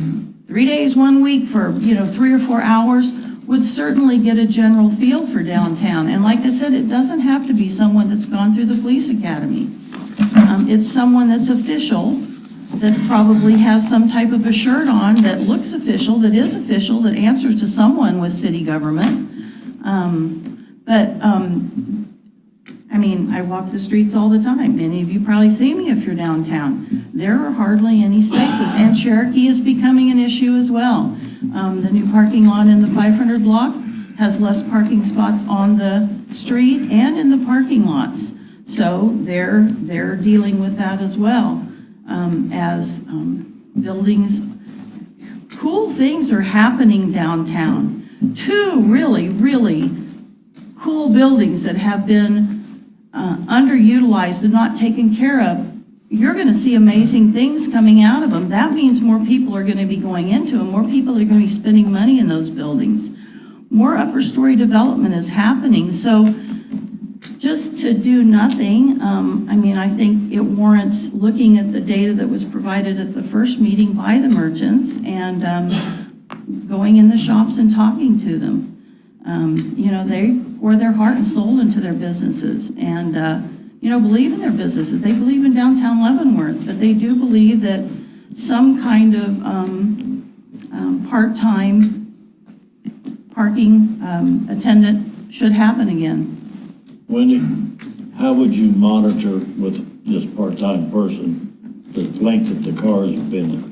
3 days 1 week for, 3 or 4 hours would certainly get a general feel for downtown. And like I said, it doesn't have to be someone that's gone through the police academy. It's someone that's official, that probably has some type of a shirt on that looks official, that is official, that answers to someone with city government. I walk the streets all the time. Many of you probably see me if you're downtown. There are hardly any spaces, and Cherokee is becoming an issue as well. The new parking lot in the 500 block has less parking spots on the street and in the parking lots. So they're dealing with that as well. As buildings, cool things are happening downtown. Two really, really cool buildings that have been underutilized and not taken care of. You're going to see amazing things coming out of them. That means more people are going to be going into them. More people are going to be spending money in those buildings. More upper story development is happening. So just to do nothing, I think it warrants looking at the data that was provided at the first meeting by the merchants and going in the shops and talking to them. They pour their heart and soul into their businesses and, believe in their businesses. They believe in downtown Leavenworth, but they do believe that some kind of part-time parking attendant should happen again. Wendy, how would you monitor with this part-time person the length that the cars have been there?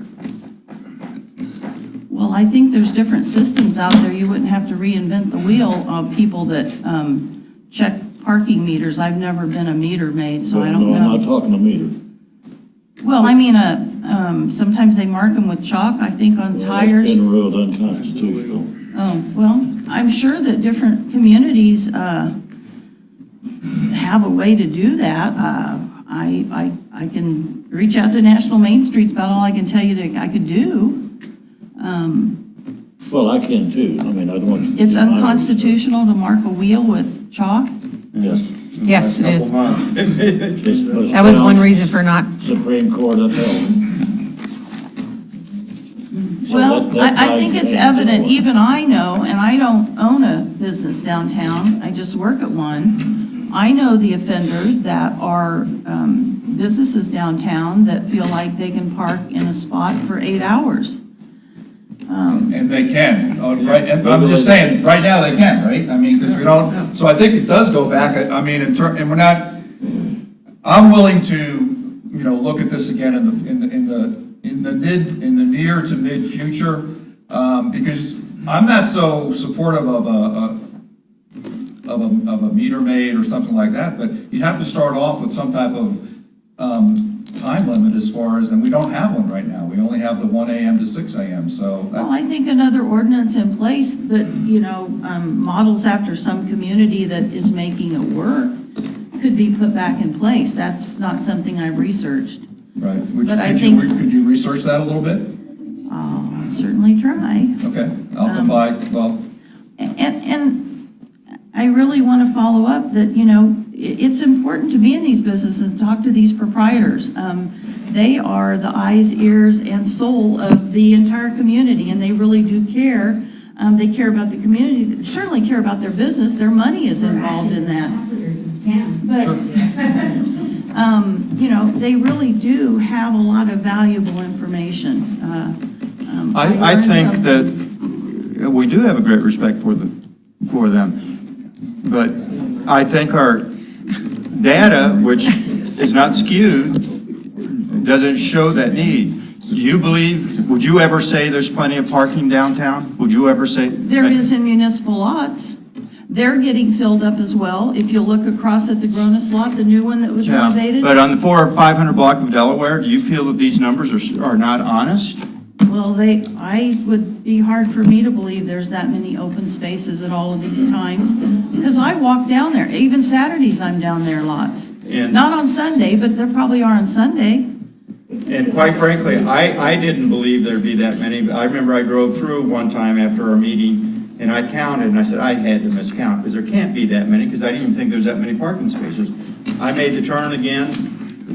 Well, I think there's different systems out there. You wouldn't have to reinvent the wheel of people that check parking meters. I've never been a meter maid, so I don't know. No, I'm not talking a meter. Well, sometimes they mark them with chalk, I think, on tires. That's been ruled unconstitutional. Oh, well, I'm sure that different communities have a way to do that. I can reach out to National Main Street's about all I can tell you that I could do. Well, I can too. I don't want you. It's unconstitutional to mark a wheel with chalk? Yes. Yes, it is. That That was one reason for not, Supreme Court upheld. Well, I think it's evident, even I know, and I don't own a business downtown, I just work at one. I know the offenders that are businesses downtown that feel like they can park in a spot for 8 hours. And they can, right, and I'm just saying, right now they can, right? Because we don't, so I think it does go back, and we're not, I'm willing to, look at this again in the near to mid future, because I'm not so supportive of a meter maid or something like that, but you have to start off with some type of time limit as far as, and we don't have one right now. We only have the 1 a.m. to 6 a.m. So Well, I think another ordinance in place that, models after some community that is making it work could be put back in place. That's not something I've researched. right. Could you research that a little bit? I'll certainly try. Okay, I'll come by. Well, And I really want to follow up that, it's important to be in these businesses and talk to these proprietors. They are the eyes, ears, and soul of the entire community, and they really do care. They care about the community, they certainly care about their business. Their money is involved in that. But, they really do have a lot of valuable information. I think that we do have a great respect for them. But I think our data, which is not skewed, doesn't show that need. Do you believe, would you ever say there's plenty of parking downtown? Would you ever say? There is in municipal lots. They're getting filled up as well. If you look across at the Gronis lot, the new one that was Yeah, renovated. but on the 400 or 500 block of Delaware, do you feel that these numbers are not honest? Well, I would be hard for me to believe there's that many open spaces at all of these times, because I walk down there, even Saturdays I'm down there lots. And- Not on Sunday, but there probably are on Sunday. And quite frankly, I didn't believe there'd be that many. I remember I drove through one time after our meeting, and I counted, and I said, I had to miscount, because there can't be that many, because I didn't even think there was that many parking spaces. I made the turn again,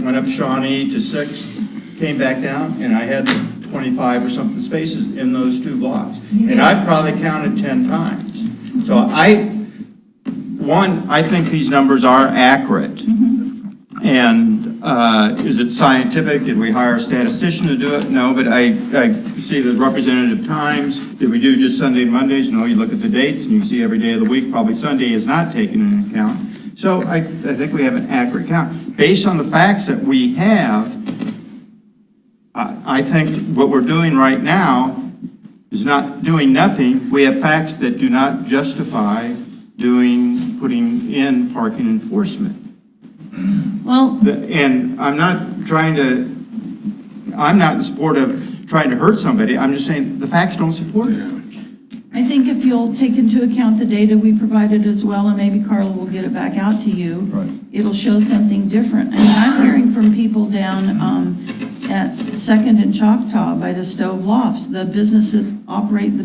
went up Shawnee to 6th, came back down, and I had 25 or something spaces in those 2 blocks. And I probably counted 10 times. So I think these numbers are accurate. And is it scientific? Did we hire a statistician to do it? No, but I see the representative times. Did we do just Sunday and Mondays? No, you look at the dates and you see every day of the week. Probably Sunday is not taken into account. So I think we have an accurate count. Based on the facts that we have, I think what we're doing right now is not doing nothing. We have facts that do not justify putting in parking enforcement. Well, And I'm not in support of trying to hurt somebody. I'm just saying the facts don't support it. I think if you'll take into account the data we provided as well, and maybe Carla will get it back out to you, Right. it'll show something different. I mean, I'm hearing from people down at Second and Choctaw by the Stove Lofts, the businesses operate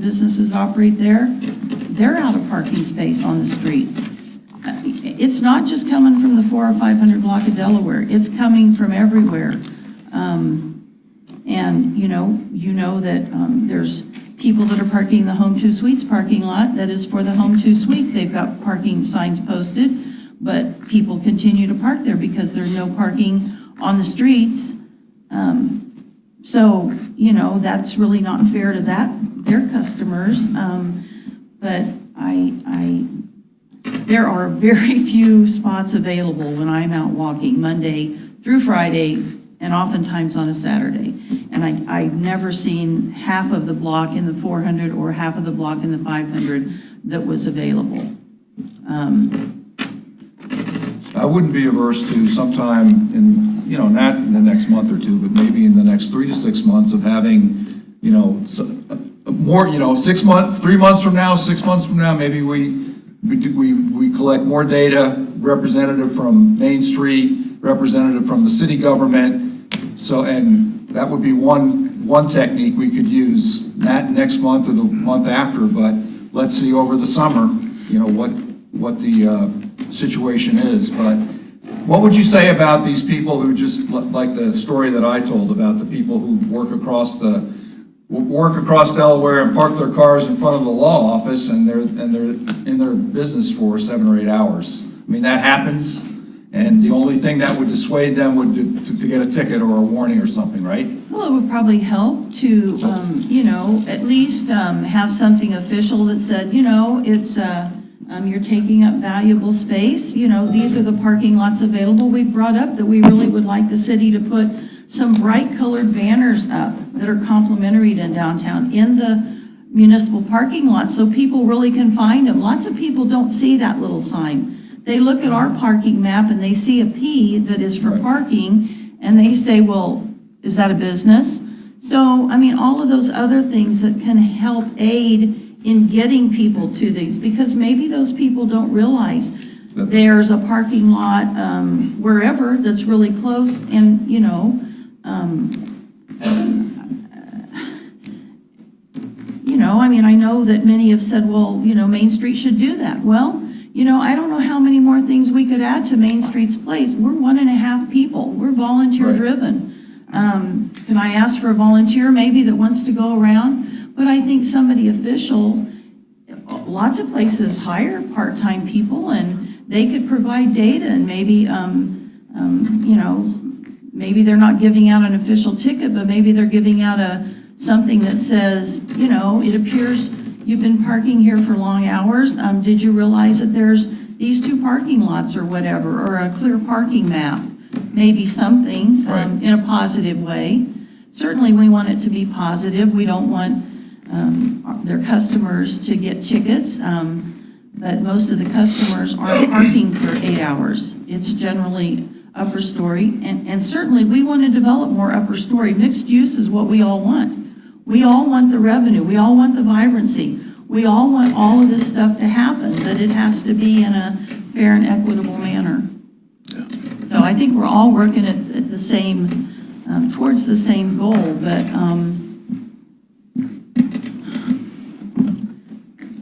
there, they're out of parking space on the street. It's not just coming from the 400 or 500 block of Delaware, it's coming from everywhere. And you know that there's people that are parking in the Home 2 Suites parking lot that is for the Home 2 Suites. They've got parking signs posted, but people continue to park there because there's no parking on the streets. So, that's really not fair to their customers. But there are very few spots available when I'm out walking Monday through Friday and oftentimes on a Saturday. And I've never seen half of the block in the 400 or half of the block in the 500 that was available. I wouldn't be averse to sometime in, not in the next month or two, but maybe in the next 3 to 6 months of having, more, 6 months, 3 months from now, 6 months from now, maybe we collect more data, representative from Main Street, representative from the city government. So, and that would be one technique we could use, not next month or the month after, but let's see over the summer, what the situation is. But what would you say about these people who just, like the story that I told about the people who work across Delaware and park their cars in front of the law office and they're in their business for 7 or 8 hours? I mean, that happens. And the only thing that would dissuade them would to get a ticket or a warning or something, right? Well, it would probably help to, at least have something official that said, it's, you're taking up valuable space. These are the parking lots available. We brought up that we really would like the city to put some bright colored banners up that are complimentary to downtown in the municipal parking lots so people really can find them. Lots of people don't see that little sign. They look at our parking map and they see a P that is for parking and they say, well, is that a business? So, I mean, all of those other things that can help aid in getting people to these, because maybe those people don't realize there's a parking lot wherever that's really close and, I know that many have said, well, Main Street should do that. Well, I don't know how many more things we could add to Main Street's place. We're 1.5 people. We're volunteer driven. Can I ask for a volunteer maybe that wants to go around? But I think somebody official, lots of places hire part-time people and they could provide data and maybe, maybe they're not giving out an official ticket, but maybe they're giving out something that says, it appears you've been parking here for long hours. Did you realize that there's these 2 parking lots or whatever, or a clear parking map? Maybe something in a positive way. Certainly we want it to be positive. We don't want their customers to get tickets, but most of the customers aren't parking for 8 hours. It's generally upper story, and certainly we want to develop more upper story. Mixed use is what we all want. We all want the revenue. We all want the vibrancy. We all want all of this stuff to happen, but it has to be in a fair and equitable manner. So I think we're all working at the same, towards the same goal, but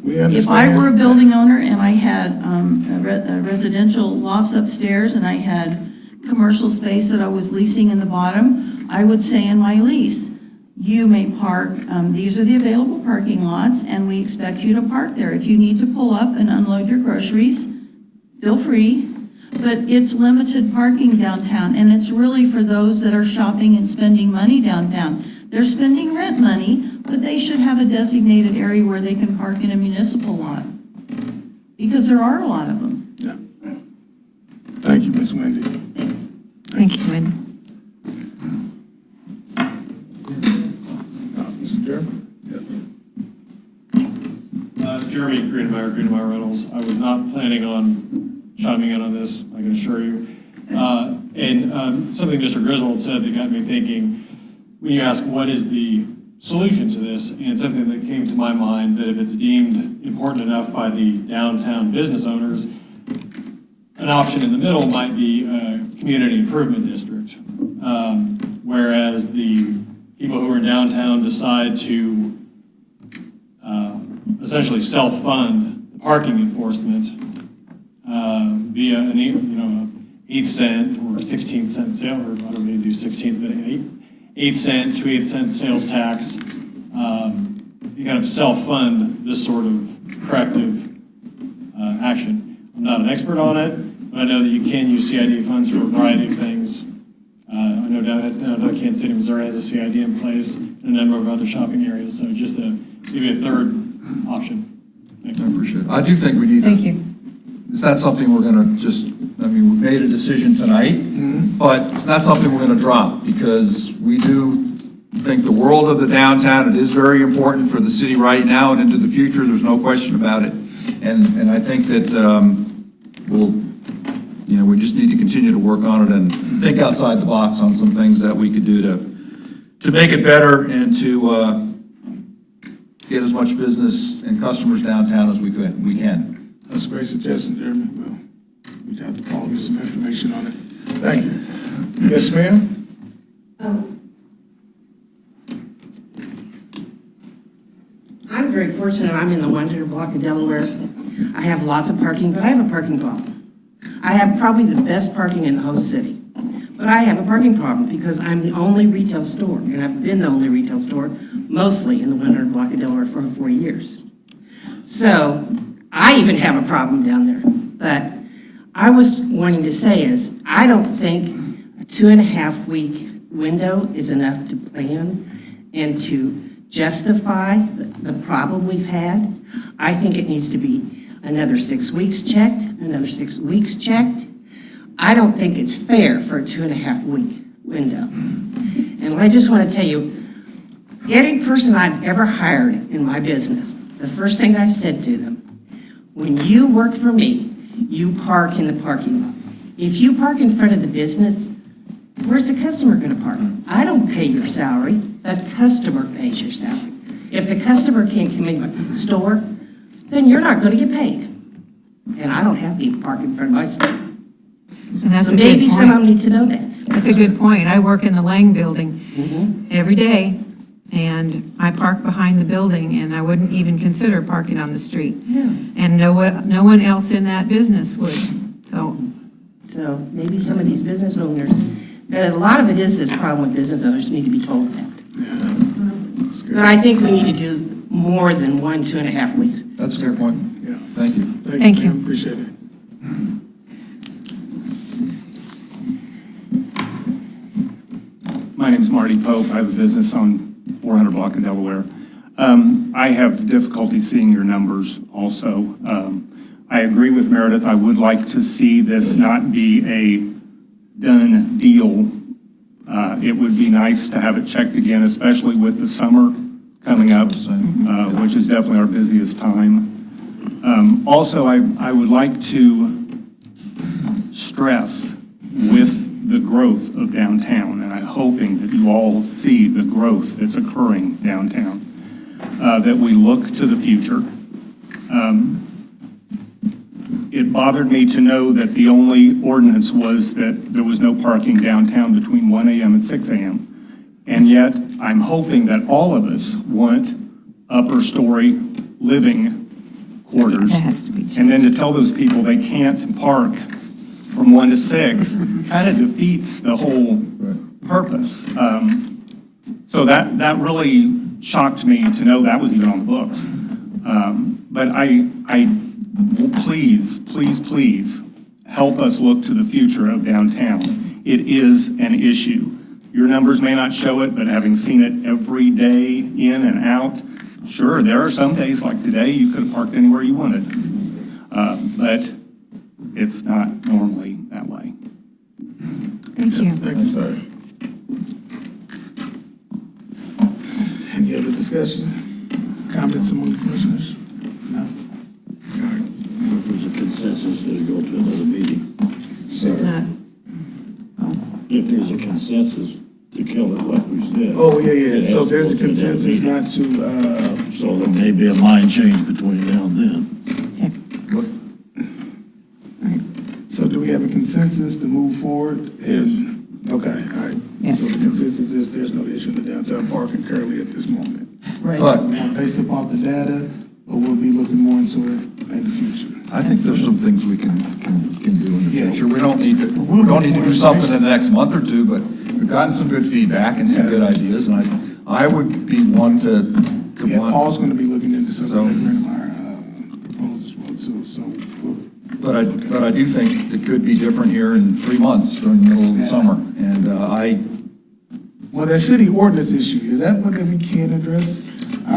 We understand. if I were a building owner and I had a residential lofts upstairs and I had commercial space that I was leasing in the bottom, I would say in my lease, you may park, these are the available parking lots, and we expect you to park there. If you need to pull up and unload your groceries, feel free, but it's limited parking downtown, and it's really for those that are shopping and spending money downtown. They're spending rent money, but they should have a designated area where they can park in a municipal lot, because there are a lot of them. Yeah. Thank you, Ms. Wendy. Thanks. Thank you, Wendy. Mr. Chairman? Yeah. Jeremy Greenmeyer Reynolds. I was not planning on chiming in on this, I can assure you. Something Mr. Griswold said that got me thinking, when you ask what is the solution to this, and something that came to my mind, that if it's deemed important enough by the downtown business owners, an option in the middle might be a community improvement district. Whereas the people who are in downtown decide to essentially self-fund the parking enforcement via an 8-cent or 16-cent sale, or I don't need to do 16th, but 8-cent, 2/8 sales tax. You kind of self-fund this sort of corrective action. I'm not an expert on it, but I know that you can use CID funds for a variety of things. I know down at Kansas City, Missouri has a CID in place in a number of other shopping areas, so just to give you a third option. Thanks. I appreciate it. I do think we need. Thank you. It's not something we're going to just, I mean, we made a decision tonight, but it's not something we're going to drop, because we do think the world of the downtown. It is very important for the city right now and into the future. There's no question about it. And I think that we just need to continue to work on it and think outside the box on some things that we could do to make it better and to get as much business and customers downtown as we can. That's a great suggestion, Jeremy. Well, we have to call you some information on it. Thank you. Yes, ma'am? I'm very fortunate. I'm in the 100 block of Delaware. I have lots of parking, but I have a parking problem. I have probably the best parking in the whole city. But I have a parking problem because I'm the only retail store, and I've been the only retail store, mostly in the 100 block of Delaware for 4 years. So I even have a problem down there. But I was wanting to say is, I don't think a 2.5 week window is enough to plan and to justify the problem we've had. I think it needs to be another 6 weeks checked, another 6 weeks checked. I don't think it's fair for a 2.5 week window. And I just want to tell you, every person I've ever hired in my business, the first thing I've said to them, when you work for me, you park in the parking lot. If you park in front of the business, where's the customer going to park? I don't pay your salary, the customer pays your salary. If the customer can't come in my store, then you're not going to get paid. And I don't have people park in front of my store. And that's So a good maybe point. someone needs to know that. That's a good point. I work in the Lang building every day, and I park behind the building, and I wouldn't even consider parking on the street. And no one else in that business would, so. So maybe some of these business owners, that a lot of it is this problem with business owners need to be told that. But I think we need to do more than 2.5 weeks. That's a good point. Yeah. Thank you. Thank you. Ma'am. Appreciate it. My name's Marty Pope. I have a business on 400 block in Delaware. I have difficulty seeing your numbers also. I agree with Meredith. I would like to see this not be a done deal. It would be nice to have it checked again, especially with the summer coming up, which is definitely our busiest time. Also, I would like to stress with the growth of downtown, and I'm hoping that you all see the growth that's occurring downtown, that we look to the future. It bothered me to know that the only ordinance was that there was no parking downtown between 1 a.m. and 6 a.m. And yet, I'm hoping that all of us want upper story living quarters. That has to be And then to tell those people they can't park from 1 to 6 kind of defeats the whole purpose. So that really shocked me to know that was even on the books. But please help us look to the future of downtown. It is an issue. Your numbers may not show it, but having seen it every day in and out, sure, there are some days like today you could have parked anywhere you wanted. But it's not normally that way. Thank you. Thank you, sir. Any other discussion? Comments among the commissioners? No? consensus to go to another meeting. Sir. If there's a consensus to kill it, like we said. Oh, yeah, it yeah, has so to there's a go to another consensus meeting. not to, So there may be a mind change between now and then. so do we have a consensus to move forward? And, okay, all right. Yes. So the consensus is there's no issue in the downtown parking currently at this moment. Right. But Based upon the data, or we'll be looking more into it in the future. I think there's some things we can do in the Yeah. future. We don't need to do something in the next month or two, but we've gotten some good feedback and some good ideas, and I would be one to Yeah, want. Paul's gonna be looking into So- something that Greenmeyer proposed as well too, so we'll. But I do think it could be different here in 3 months during the middle of the summer, and Well, that city ordinance issue, is that one that we can address?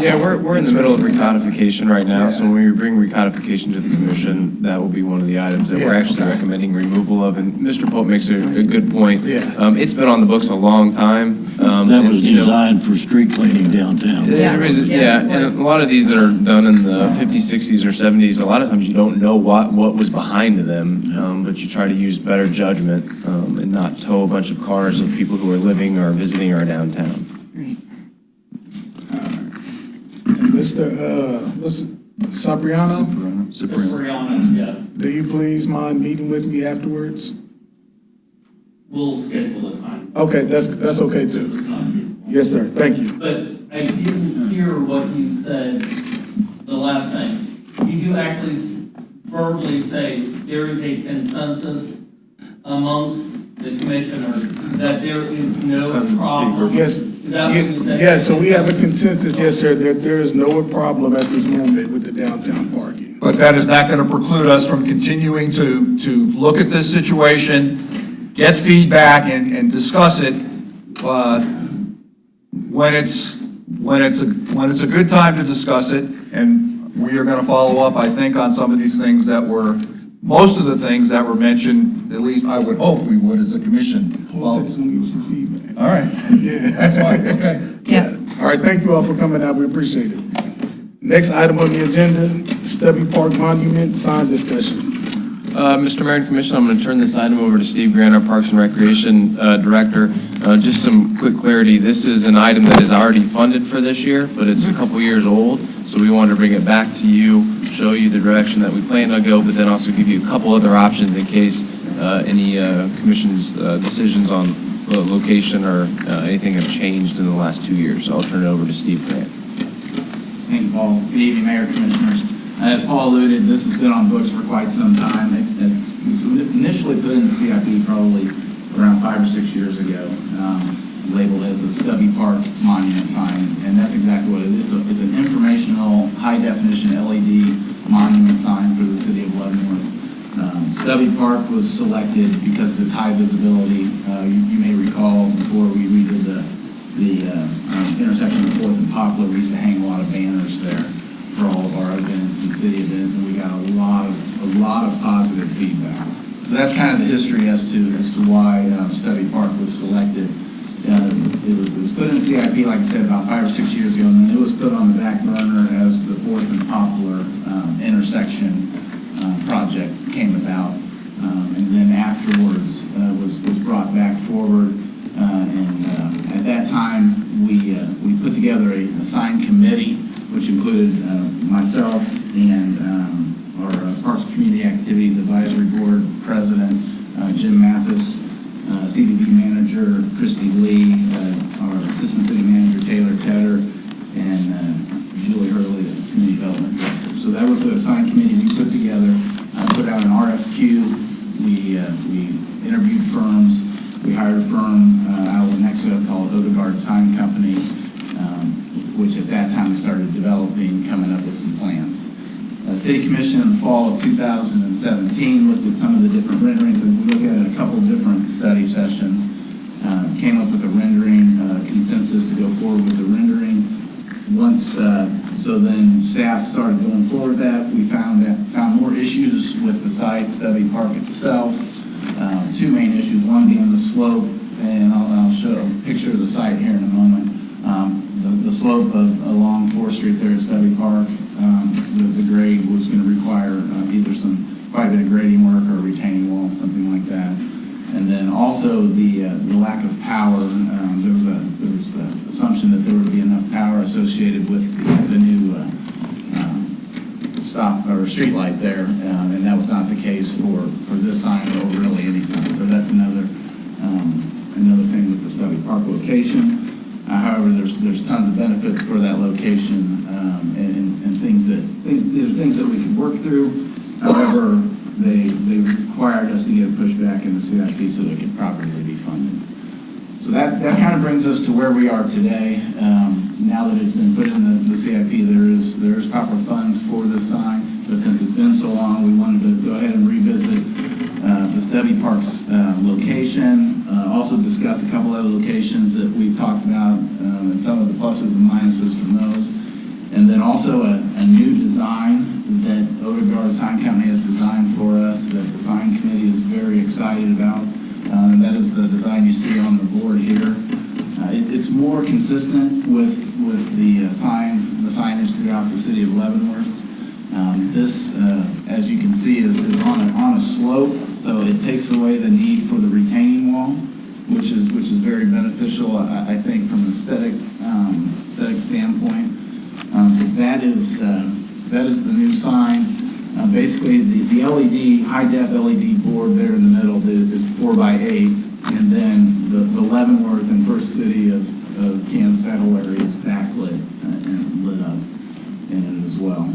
Yeah, we're in the middle of recodification right now, so when we bring recodification to the commission, that will be one of the items that we're Yeah, actually okay. recommending removal of, and Mr. Pope makes a good point. Yeah. It's been on the books a long time. That was designed for street cleaning downtown. Yeah, and a lot of these that are done in the 50s, 60s, or 70s, a lot of times you don't know what was behind them, but you try to use better judgment and not tow a bunch of cars of people who are living or visiting our downtown. Mr. Sabriano, Cipriano. Yes, do you please mind meeting with me afterwards? we'll schedule a time. Okay, that's okay too. It's not feasible. Yes, sir, thank you. But I didn't hear what you said the last time. Did you actually verbally say there is a consensus amongst the commissioners that there is no problem? Yes, Is that what you said? yeah, so we have a consensus, yes, sir, that there is no problem at this moment with the downtown parking. but that is not going to preclude us from continuing to look at this situation, get feedback, and discuss it when it's a good time to discuss it. And we are going to follow up, I think, on some of these things most of the things that were mentioned, at least I would hope we would as a commission. Paul said he's gonna give us some feedback. All right, Yeah. that's fine, okay. Yeah. All right, thank you all for coming out, we appreciate it. Next item on the agenda, Stubby Park Monument sign discussion. Mr. Mayor and Commission, I'm going to turn this item over to Steve Grant, our Parks and Recreation Director. Just some quick clarity, this is an item that is already funded for this year, but it's a couple years old, so we wanted to bring it back to you, show you the direction that we plan to go, but then also give you a couple other options in case any Commission's decisions on location or anything have changed in the last 2 years. So I'll turn it over to Steve Grant. Thank you, Paul. Good evening, Mayor, Commissioners. As Paul alluded, this has been on books for quite some time. It was initially put in the CIP probably around 5 or 6 years ago, labeled as a Stubby Park Monument sign, and that's exactly what it is. It's an informational, high-definition LED monument sign for the city of Leavenworth. Stubby Park was selected because of its high visibility. You may recall before we redid the intersection of 4th and Poplar, we used to hang a lot of banners there for all of our events and city events, and we got a lot of positive feedback. So that's kind of the history as to why Stubby Park was selected. It was put in the CIP, like I said, about 5 or 6 years ago, and then it was put on the back burner as the 4th and Poplar intersection project came about. And then afterwards was brought back forward, and at that time we put together a sign committee, which included myself and our Parks and Community Activities Advisory Board President, Jim Mathis, CDB Manager Christy Lee, our Assistant City Manager Taylor Tedder, and Julie Hurley, the Community Development Director. So that was a sign committee we put together, put out an RFQ. We interviewed firms. We hired a firm out of Lenexa called Odegaard Sign Company, which at that time we started developing, coming up with some plans. City Commission in the fall of 2017 looked at some of the different renderings, and we looked at a couple of different study sessions, came up with a rendering consensus to go forward with the rendering. So then staff started going forward with that. We found more issues with the site, Stubby Park itself. 2 main issues, one being the slope, and I'll show a picture of the site here in a moment. The slope along 4th Street there at Stubby Park, the grade was going to require either some quite a bit of grading work or retaining wall, something like that. And then also the lack of power. There was an assumption that there would be enough power associated with the new stop or street light there, and that was not the case for this sign or really any sign. So that's another thing with the Stubby Park location. However, there's tons of benefits for that location, and things that we can work through. However, they required us to get a pushback in the CIP so they could properly be funded. So that kind of brings us to where we are today. Now that it's been put in the CIP, there is proper funds for this sign, but since it's been so long, we wanted to go ahead and revisit the Stubby Park's location, also discuss a couple other locations that we've talked about, and some of the pluses and minuses from those. And then also a new design that Odegaard Sign Company has designed for us that the sign committee is very excited about. And that is the design you see on the board here. It's more consistent with the signage throughout the city of Leavenworth. This, as you can see, is on a slope, so it takes away the need for the retaining wall, which is very beneficial, I think, from an aesthetic standpoint. So that is the new sign. Basically, the LED, high-def LED board there in the middle, it's 4x8, and then the Leavenworth and First City of Kansas Saddle area is backlit and lit up in it as well.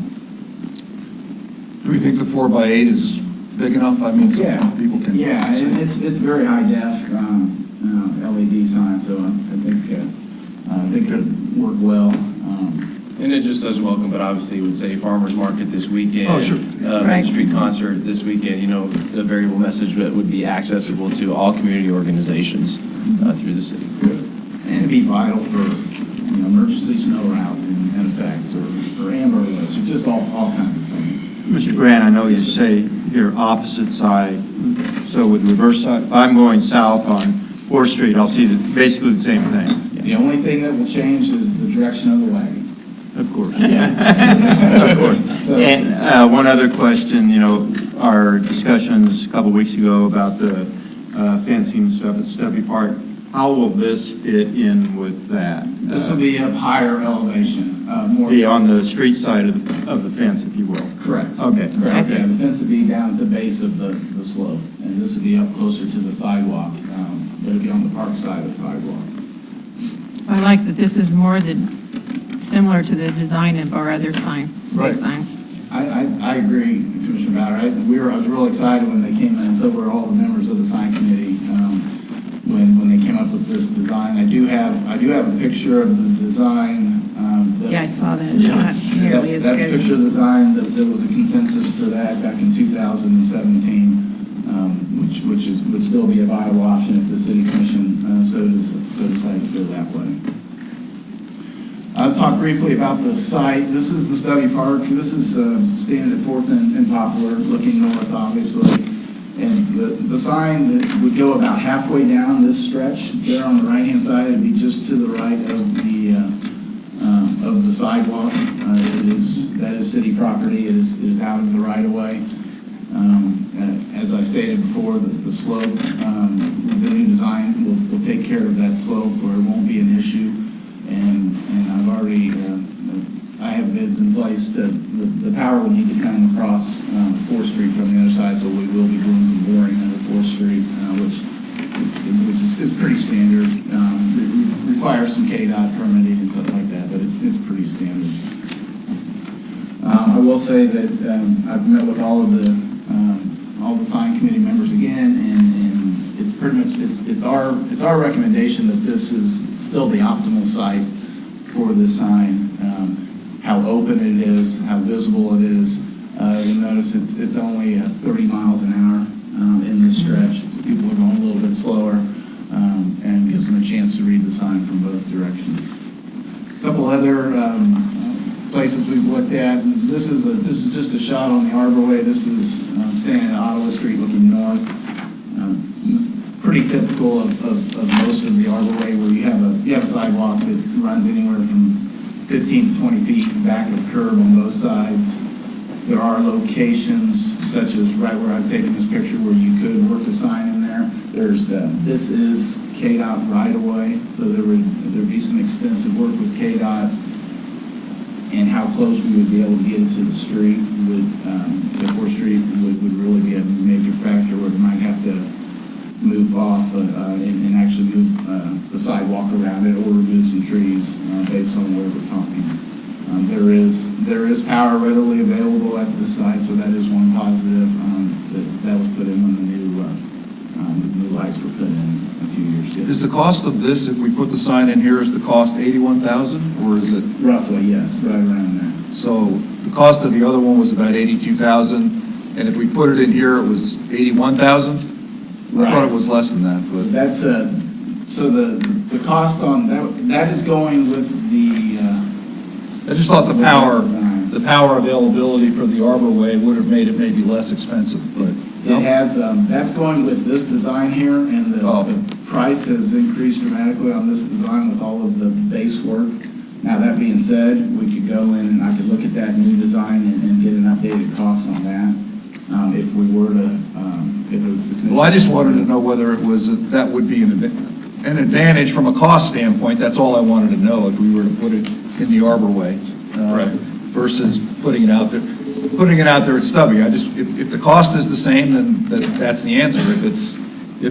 Do we think the 4x8 is big enough? I mean, some people can. Yeah, and it's very high-def LED sign, so I think it would work well. And it just does welcome, but obviously it would say farmer's market this weekend. Oh, sure. Main Street concert this weekend, the variable message that would be accessible to all community organizations through the city. Good. And it'd be vital for emergency snow route in effect, or amber alerts, or just all kinds of things. Mr. Grant, I know you say here opposite side, so with reverse side, if I'm going south on 4th Street, I'll see basically the same thing. The only thing that will change is the direction of the wagon. Of course. Of course. And one other question, our discussions a couple weeks ago about the fencing and stuff at Stubby Park, how will this fit in with that? This will be up higher elevation. Be on the street side of the fence, if you will. Correct. Okay. Correct. Okay. Yeah, the fence will be down at the base of the slope, and this will be up closer to the sidewalk. But it'll be on the park side of the sidewalk. I like that this is more similar to the design of our other sign, big sign. I agree, Commissioner Bowder. I was real excited when they came in, and so were all the members of the sign committee, when they came up with this design. I do have a picture of the design. Yeah, I saw that. It's not nearly as That's a good. picture of the design. There was a consensus for that back in 2017, which would still be a viable option if the city commission so decided to feel that way. I'll talk briefly about the site. This is the Stubby Park. This is standing at 4th and Poplar, looking north, obviously. And the sign would go about halfway down this stretch. There on the right-hand side, it'd be just to the right of the sidewalk. That is city property. It is out of the right-of-way. As I stated before, the slope, the new design will take care of that slope where it won't be an issue. And I've already, I have bids in place the power will need to come across 4th Street from the other side, so we will be doing some boring under 4th Street, which is pretty standard. It requires some KDOT permitting and stuff like that, but it's pretty standard. I will say that I've met with all the sign committee members again, and it's pretty much it's our recommendation that this is still the optimal site for this sign. How open it is, how visible it is. You'll notice it's only 30 miles an hour in this stretch, so people are going a little bit slower, and gives them a chance to read the sign from both directions. A couple other places we've looked at. This is just a shot on the Arborway. This is standing at Ottawa Street looking north. Pretty typical of most of the Arborway, where you have a sidewalk that runs anywhere from 15 to 20 feet back of curb on both sides. There are locations such as right where I've taken this picture where you could work a sign in there. There's, this is KDOT right away, so there'd be some extensive work with KDOT and how close we would be able to get it to the street would, to 4th Street would really be a major factor where we might have to move off and actually move the sidewalk around it or remove some trees based on where we're talking. There is power readily available at the site, so that is one positive that was put in when the new lights were put in a few years ago. Is the cost of this, if we put the sign in here, is the cost 81,000, or is it? Roughly, yes, right around there. So the cost of the other one was about 82,000, and if we put it in here, it was 81,000? I thought it was less than that, but. That's, so the cost on, that is going with the. I just thought the power availability for the Arborway would have made it maybe less expensive, but. It has, that's going with this design here, and the price has increased dramatically on this design with all of the base work. Now, that being said, we could go in and I could look at that new design and get an updated cost on that. If we were to, Well, I just wanted to know whether it was, that would be an advantage from a cost standpoint. That's all I wanted to know, if we were to put it in the Arborway. Versus putting it out there. Putting it out there at Stubby. If the cost is the same, then that's the answer. If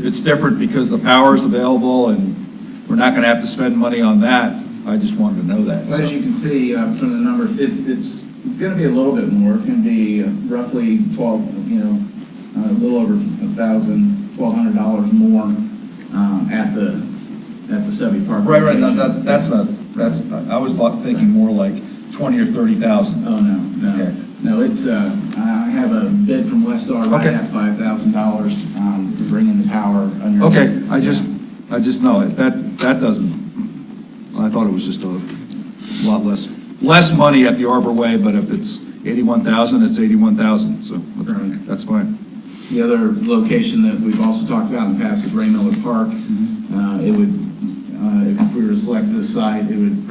it's different because the power is available and we're not going to have to spend money on that, I just wanted to know that. Well, as you can see from the numbers, it's going to be a little bit more. It's going to be roughly a little over $1,200 more at the Stubby Park. Right. No, that's not. I was thinking more like 20 or 30,000. Oh no. Okay. No, it's, I have a bid from Westar right at $5,000, bringing the power under. Okay, I just know it. That doesn't, I thought it was just a lot less money at the Arborway, but if it's 81,000, it's 81,000, so that's fine. The other location that we've also talked about in the past is Ray Miller Park. It would, if we were to select this site, it would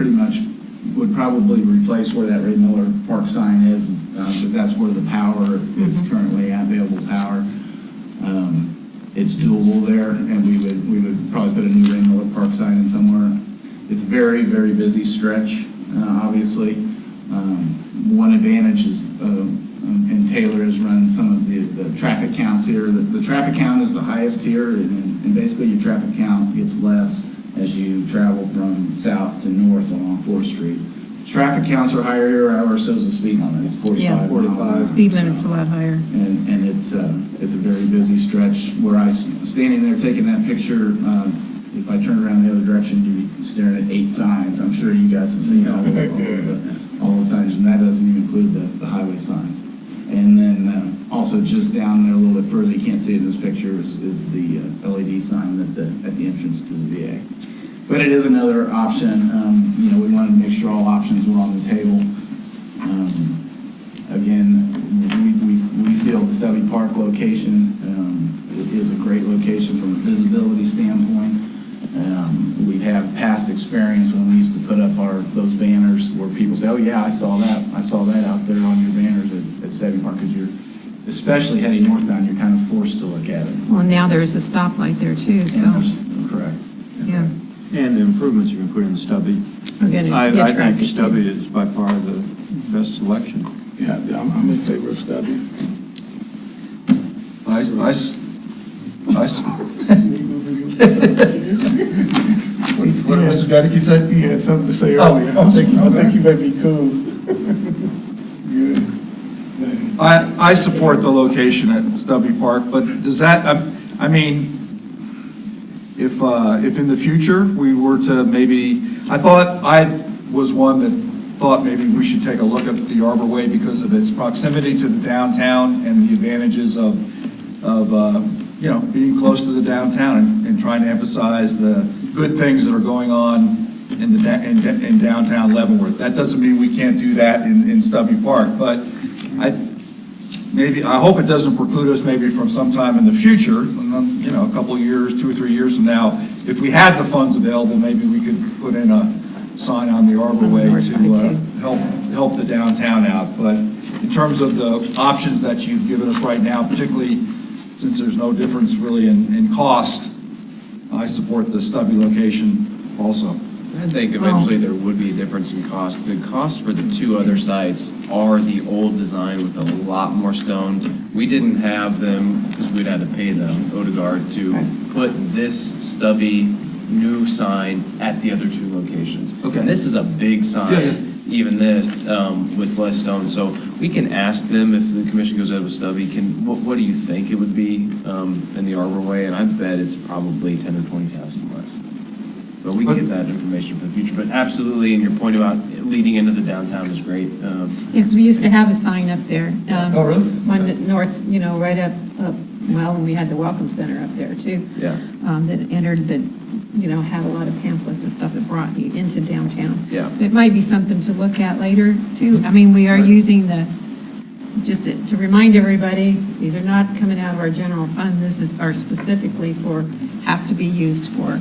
would probably replace where that Ray Miller Park sign is, because that's where the power is currently at, available power. It's doable there, and we would probably put a new Ray Miller Park sign in somewhere. It's a very, very busy stretch, obviously. One advantage is, and Taylor has run some of the traffic counts here. The traffic count is the highest here, and basically your traffic count gets less as you travel from south to north along 4th Street. Traffic counts are higher here, however, so is the speed limit. It's 45. 45. Speed limit's a lot higher. And it's a very busy stretch. Where I was standing there taking that picture, if I turned around the other direction, you'd be staring at 8 signs. I'm sure you guys have seen all the signs, and that doesn't even include the highway signs. And then also just down there a little bit further, you can't see it in this picture, is the LED sign at the entrance to the VA. But it is another option. We wanted to make sure all options were on the table. Again, we feel the Stubby Park location is a great location from a visibility standpoint. We've had past experience when we used to put up those banners where people say, "Oh yeah, I saw that out there on your banners at Stubby Park," because you're, especially heading northbound, you're kind of forced to look at it. Well, now there's a stoplight there too, so. Correct. Yeah. And the improvements you can put in Stubby. I think Stubby is by far the best selection. Yeah, I'm in favor of Stubby. What did Mr. Gedeke say? He had something to say earlier. I think you may be cool. Good. I support the location at Stubby Park, but does that, I mean, if in the future we were to maybe, I was one that thought maybe we should take a look at the Arborway because of its proximity to the downtown and the advantages of being close to the downtown and trying to emphasize the good things that are going on in downtown Leavenworth. That doesn't mean we can't do that in Stubby Park, but I hope it doesn't preclude us maybe from sometime in the future, a couple of years, 2 or 3 years from now, if we had the funds available, maybe we could put in a sign on the Arborway to help the downtown out. But in terms of the options that you've given us right now, particularly since there's no difference really in cost, I support the Stubby location also. I think eventually there would be a difference in cost. The cost for the two other sites are the old design with a lot more stone. We didn't have them, because we'd had to pay them, Odegaard, to put this stubby new sign at the other two locations. Okay. And this is a big sign, Yeah, yeah. even this, with less stone. So we can ask them if the commission goes ahead with stubby, what do you think it would be in the Arbor Way? And I bet it's probably 10 or 20,000 less. But we can get that information for the future. But absolutely, and your point about leading into the downtown is great. Because we used to have a sign up there. Oh, really? One that north, right up, well, and we had the Welcome Center up there too. Yeah. That entered, that, had a lot of pamphlets and stuff that brought you into downtown. Yeah. It might be something to look at later too. I mean, we are using just to remind everybody, these are not coming out of our general fund. Are specifically have to be used for.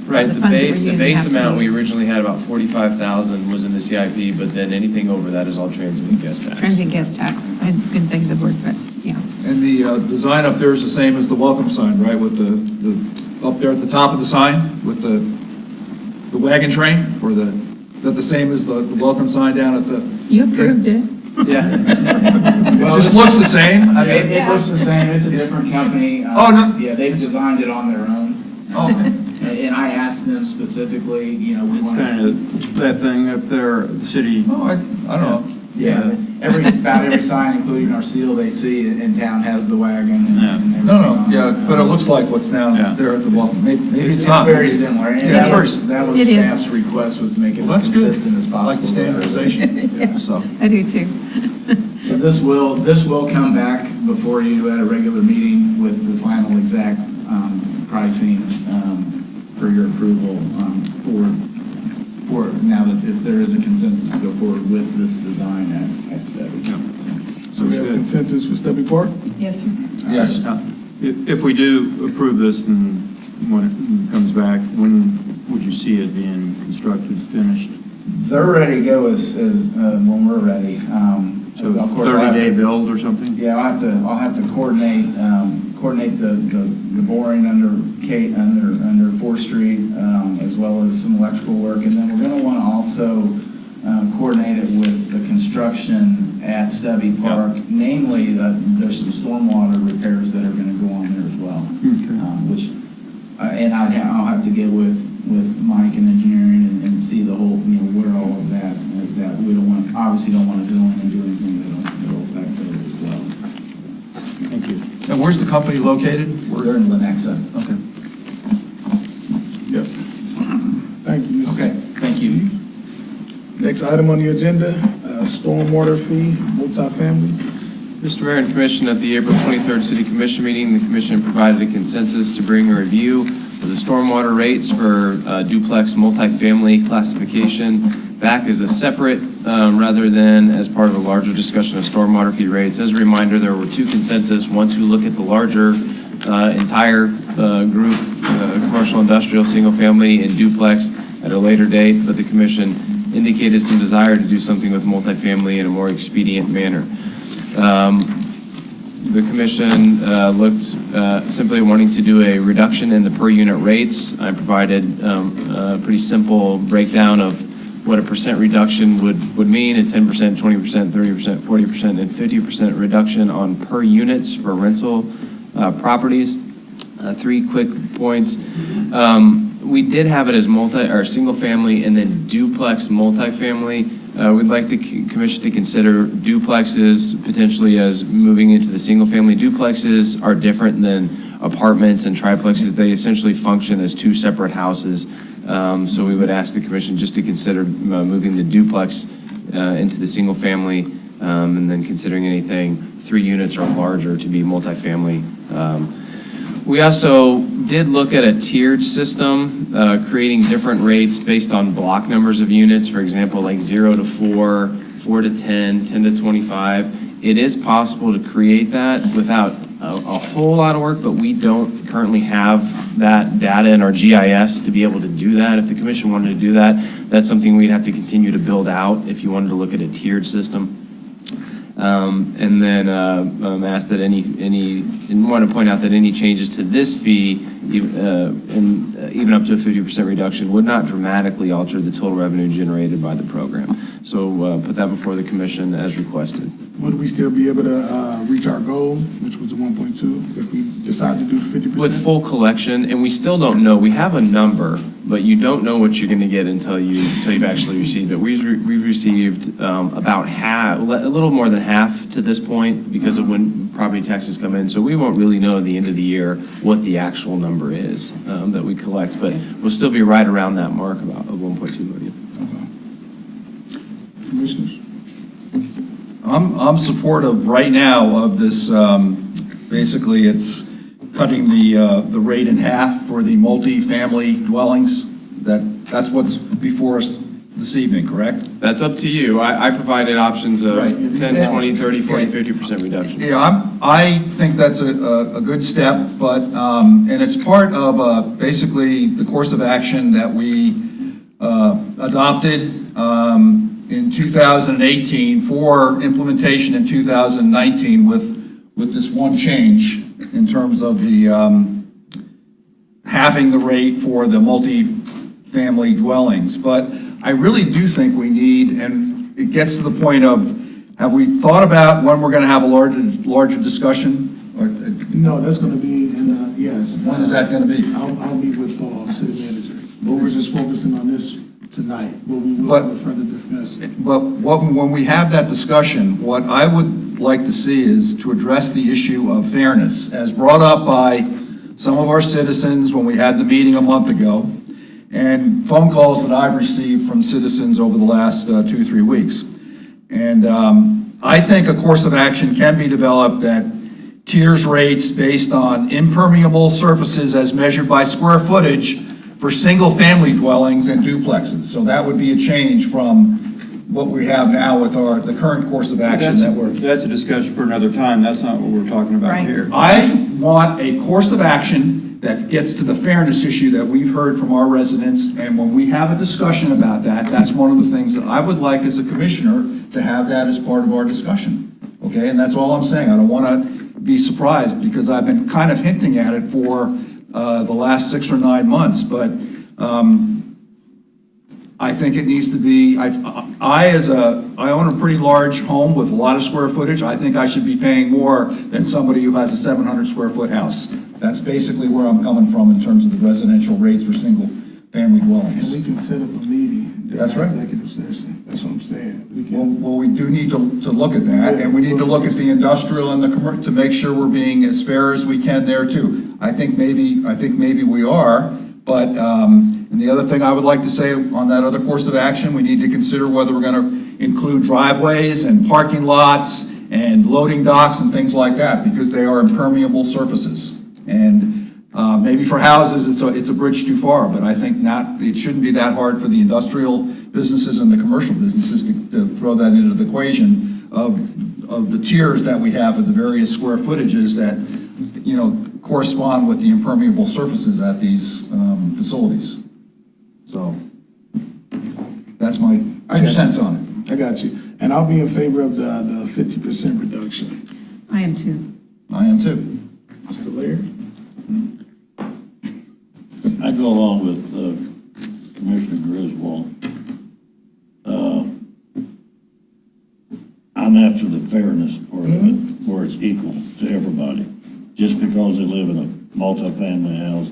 Right, the funds that we're base using have to be amount, we used. originally had about 45,000 was in the CIP, but then anything over that is all transient and guest tax. Transient guest tax. I couldn't think of the word, but yeah. And the design up there is the same as the welcome sign, right? With the up there at the top of the sign with the wagon train, or is that the same as the welcome sign down at the? You approved it. Yeah. It just looks the same. I mean, It looks the same, it's a different company. Oh, no. Yeah, they've designed it on their own. Oh, okay. And I asked them specifically, we want to. It's kind of that thing up there, the city. Oh, I don't know. Yeah, about every sign, including our seal they see in town has the wagon and everything No, on it. yeah, but it looks like what's down there at the welcome. Maybe it's not. very similar. And Yeah, that was It is. staff's request, was to make it Well, as that's good. consistent as I possible. like the standardization. So. I do too. So this will come back before you at a regular meeting with the final exact pricing for your approval for now that if there is a consensus to go forward with this design at Stubby. So we have a consensus for Stubby Park? Yes, sir. Yes. If we do approve this and when it comes back, when would you see it being constructed, finished? They're ready to go as when we're ready. So Of course, I'll have 30-day to- build or something? Yeah, I'll have to coordinate the boring under 4th Street, as well as some electrical work. And then we're gonna wanna also coordinate it with the construction at Stubby Park. Namely, there's some stormwater repairs that are gonna go on there as well. Which, and I'll have to get with Mike and engineering and see the whole, where all of that is at. We obviously don't wanna go in and do anything that'll affect those as well. Thank you. And where's the company located? They're in Lenexa. Okay. Yep. Thank you, Mr. Okay, thank you. Next item on the agenda, stormwater fee, multifamily. Mr. Mayor and Commission, at the April 23rd City Commission meeting, the Commission provided a consensus to bring a review of the stormwater rates for duplex multifamily classification back as a separate, rather than as part of a larger discussion of stormwater fee rates. As a reminder, there were two consensus, one to look at the larger entire group, commercial, industrial, single family, and duplex at a later date, but the Commission indicated some desire to do something with multifamily in a more expedient manner. The commission looked simply wanting to do a reduction in the per unit rates. I provided a pretty simple breakdown of what a percent reduction would mean, a 10%, 20%, 30%, 40%, and 50% reduction on per units for rental properties. 3 quick points. We did have it as single family and then duplex multifamily. We'd like the commission to consider duplexes potentially as moving into the single family. Duplexes are different than apartments and triplexes. They essentially function as two separate houses. So we would ask the commission just to consider moving the duplex into the single family, and then considering anything 3 units or larger to be multifamily. We also did look at a tiered system, creating different rates based on block numbers of units, for example, like 0 to 4, 4 to 10, 10 to 25. It is possible to create that without a whole lot of work, but we don't currently have that data in our GIS to be able to do that. If the commission wanted to do that, that's something we'd have to continue to build out if you wanted to look at a tiered system. And then asked that and want to point out that any changes to this fee, even up to a 50% reduction, would not dramatically alter the total revenue generated by the program. So put that before the commission as requested. Would we still be able to reach our goal, which was the 1.2, if we decide to do the 50%? With full collection, and we still don't know, we have a number, but you don't know what you're going to get until you've actually received it. We've received about half, a little more than half to this point because of when property taxes come in. So we won't really know at the end of the year what the actual number is that we collect, but we'll still be right around that mark of 1.2 million. Commissioners? I'm supportive right now of this, basically it's cutting the rate in half for the multi-family dwellings. That's what's before us this evening, correct? That's up to you. I provided options of 10, 20, 30, 40, 50% reduction. Yeah, I think that's a good step, but, and it's part of basically the course of action that we adopted in 2018 for implementation in 2019 with this one change in terms of the halving the rate for the multi-family dwellings. But I really do think we need, and it gets to the point of, have we thought about when we're going to have a larger discussion? Or, No, that's going to be in, yes. when is that going to be? I'll meet with Paul, city manager. But we're just focusing on this tonight, but we will have a further discussion. But when we have that discussion, what I would like to see is to address the issue of fairness, as brought up by some of our citizens when we had the meeting a month ago, and phone calls that I've received from citizens over the last 2-3 weeks. And I think a course of action can be developed that tiers rates based on impermeable surfaces as measured by square footage for single-family dwellings and duplexes. So that would be a change from what we have now with the current course of action that we're... That's a discussion for another time. That's not what we're talking about here. I want a course of action that gets to the fairness issue that we've heard from our residents, and when we have a discussion about that, that's one of the things that I would like as a commissioner to have that as part of our discussion, okay? And that's all I'm saying. I don't want to be surprised because I've been kind of hinting at it for the last 6 or 9 months, but I think it needs to be, I own a pretty large home with a lot of square footage. I think I should be paying more than somebody who has a 700 square foot house. That's basically where I'm coming from in terms of the residential rates for single family dwellings. And we can set up a meeting. That's right. Executive session. That's what I'm saying. Well, we do need to look at that, and we need to look at the industrial and the commercial to make sure we're being as fair as we can there too. I think maybe we are, but and the other thing I would like to say on that other course of action, we need to consider whether we're going to include driveways and parking lots and loading docks and things like that, because they are impermeable surfaces. And maybe for houses, it's a bridge too far, but I think it shouldn't be that hard for the industrial businesses and the commercial businesses to throw that into the equation of the tiers that we have of the various square footages that, correspond with the impermeable surfaces at these facilities. So that's my 2 cents on it. I got you. And I'll be in favor of the 50% reduction. I am too. I am too. Mr. Laird? I go along with Commissioner Griswold. I'm after the fairness part of it, where it's equal to everybody. Just because they live in a multifamily house,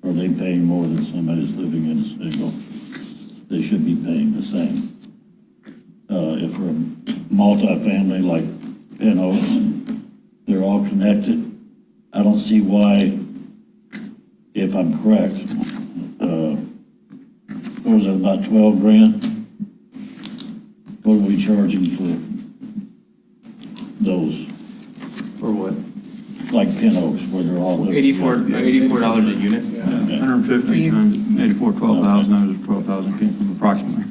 or they paying more than somebody that's living in a single, they should be paying the same. If we're a multifamily like Pin Oaks, they're all connected. I don't see why, if I'm correct, what was it, about 12 grand? What are we charging for those? For what? Like Pin Oaks, where they're all $84 a unit. 150 times 84, 12,000, that was 12,000 came from approximately.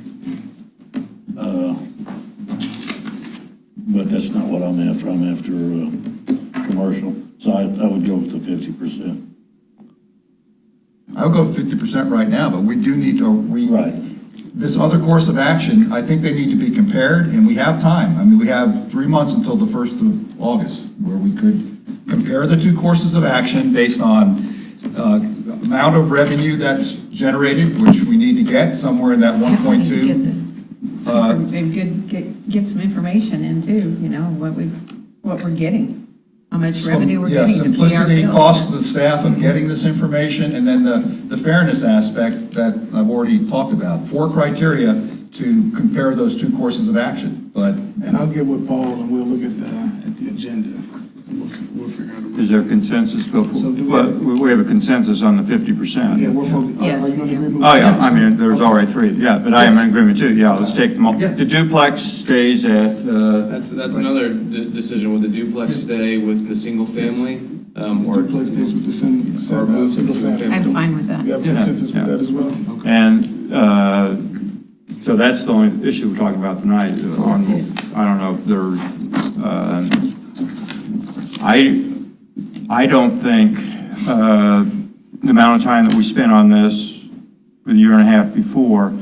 But that's not what I'm after. I'm after commercial. So I would go with the 50%. I would go 50% right now, but we do need to Right. this other course of action, I think they need to be compared, and we have time. I mean, we have 3 months until the 1st of August, where we could compare the two courses of action based on amount of revenue that's generated, which we need to get somewhere in that 1.2. Get some information in too, you know, what we're getting, how much revenue we're getting to pay our Simplicity, bills. cost to the staff of getting this information, and then the fairness aspect that I've already talked about. 4 criteria to compare those two courses of action, but. And I'll get with Paul and we'll look at the agenda. And we'll figure out. Is there consensus? So do we Well, have- we have a consensus on the 50%. Yeah, we're focused. Yes, Are you in yeah. agreement? Oh, with yeah, that? I mean, there's already 3, yeah, but I am in agreement too, yeah, let's take them all. Yeah. The duplex stays at, That's another decision. Would the duplex stay with the single family? Or Duplex stays with the single family. I'm fine with that. We have Yeah, consensus with yeah. that as well? Okay. And so that's the only issue we're talking about tonight. On, I don't know if there's, I don't think the amount of time that we spent on this for the year and a half before,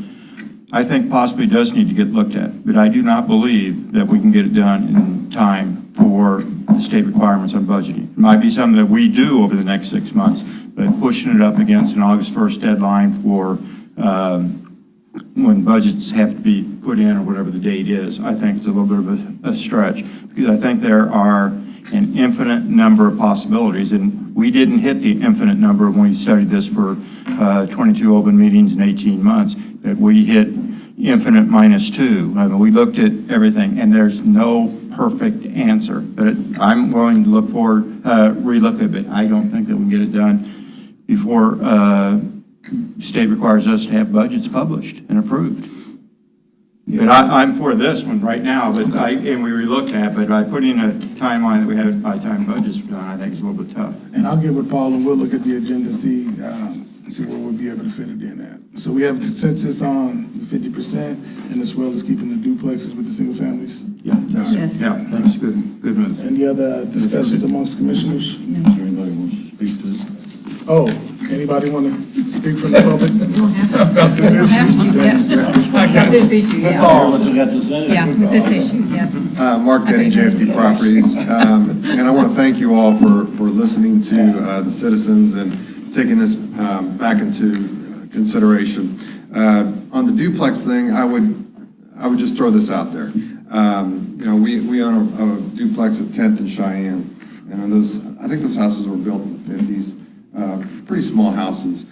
I think possibly does need to get looked at. But I do not believe that we can get it done in time for the state requirements on budgeting. It might be something that we do over the next 6 months, but pushing it up against an August 1st deadline for when budgets have to be put in or whatever the date is, I think it's a little bit of a stretch. Because I think there are an infinite number of possibilities, and we didn't hit the infinite number when we studied this for 22 open meetings in 18 months, that we hit infinite -2. I mean, we looked at everything, and there's no perfect answer. But I'm willing to look forward, relook at it, but I don't think that we can get it done before state requires us to have budgets published and approved. But I'm for this one right now, but and we relooked at, but by putting a timeline that we have by time budgets are done, I think it's a little bit tough. And I'll get with Paul and we'll look at the agenda and see where we'll be able to fit it in at. So we have consensus on the 50% and as well as keeping the duplexes with the single families? Yeah. Yes. Yeah, that's good move. Any other discussions amongst commissioners? Is there anybody who wants to speak to this? Oh, anybody want to speak from the public? We'll have to. About this We'll have issue? to, yeah. I got This you. issue, Good yeah. call. What you got to say? Yeah, with this issue, yes. Mark Denny, JFD Properties. And I want to thank you all for listening to the citizens and taking this back into consideration. On the duplex thing, I would just throw this out there. You know, we own a duplex at 10th and Cheyenne, and I think those houses were built in the 50s. Pretty small houses.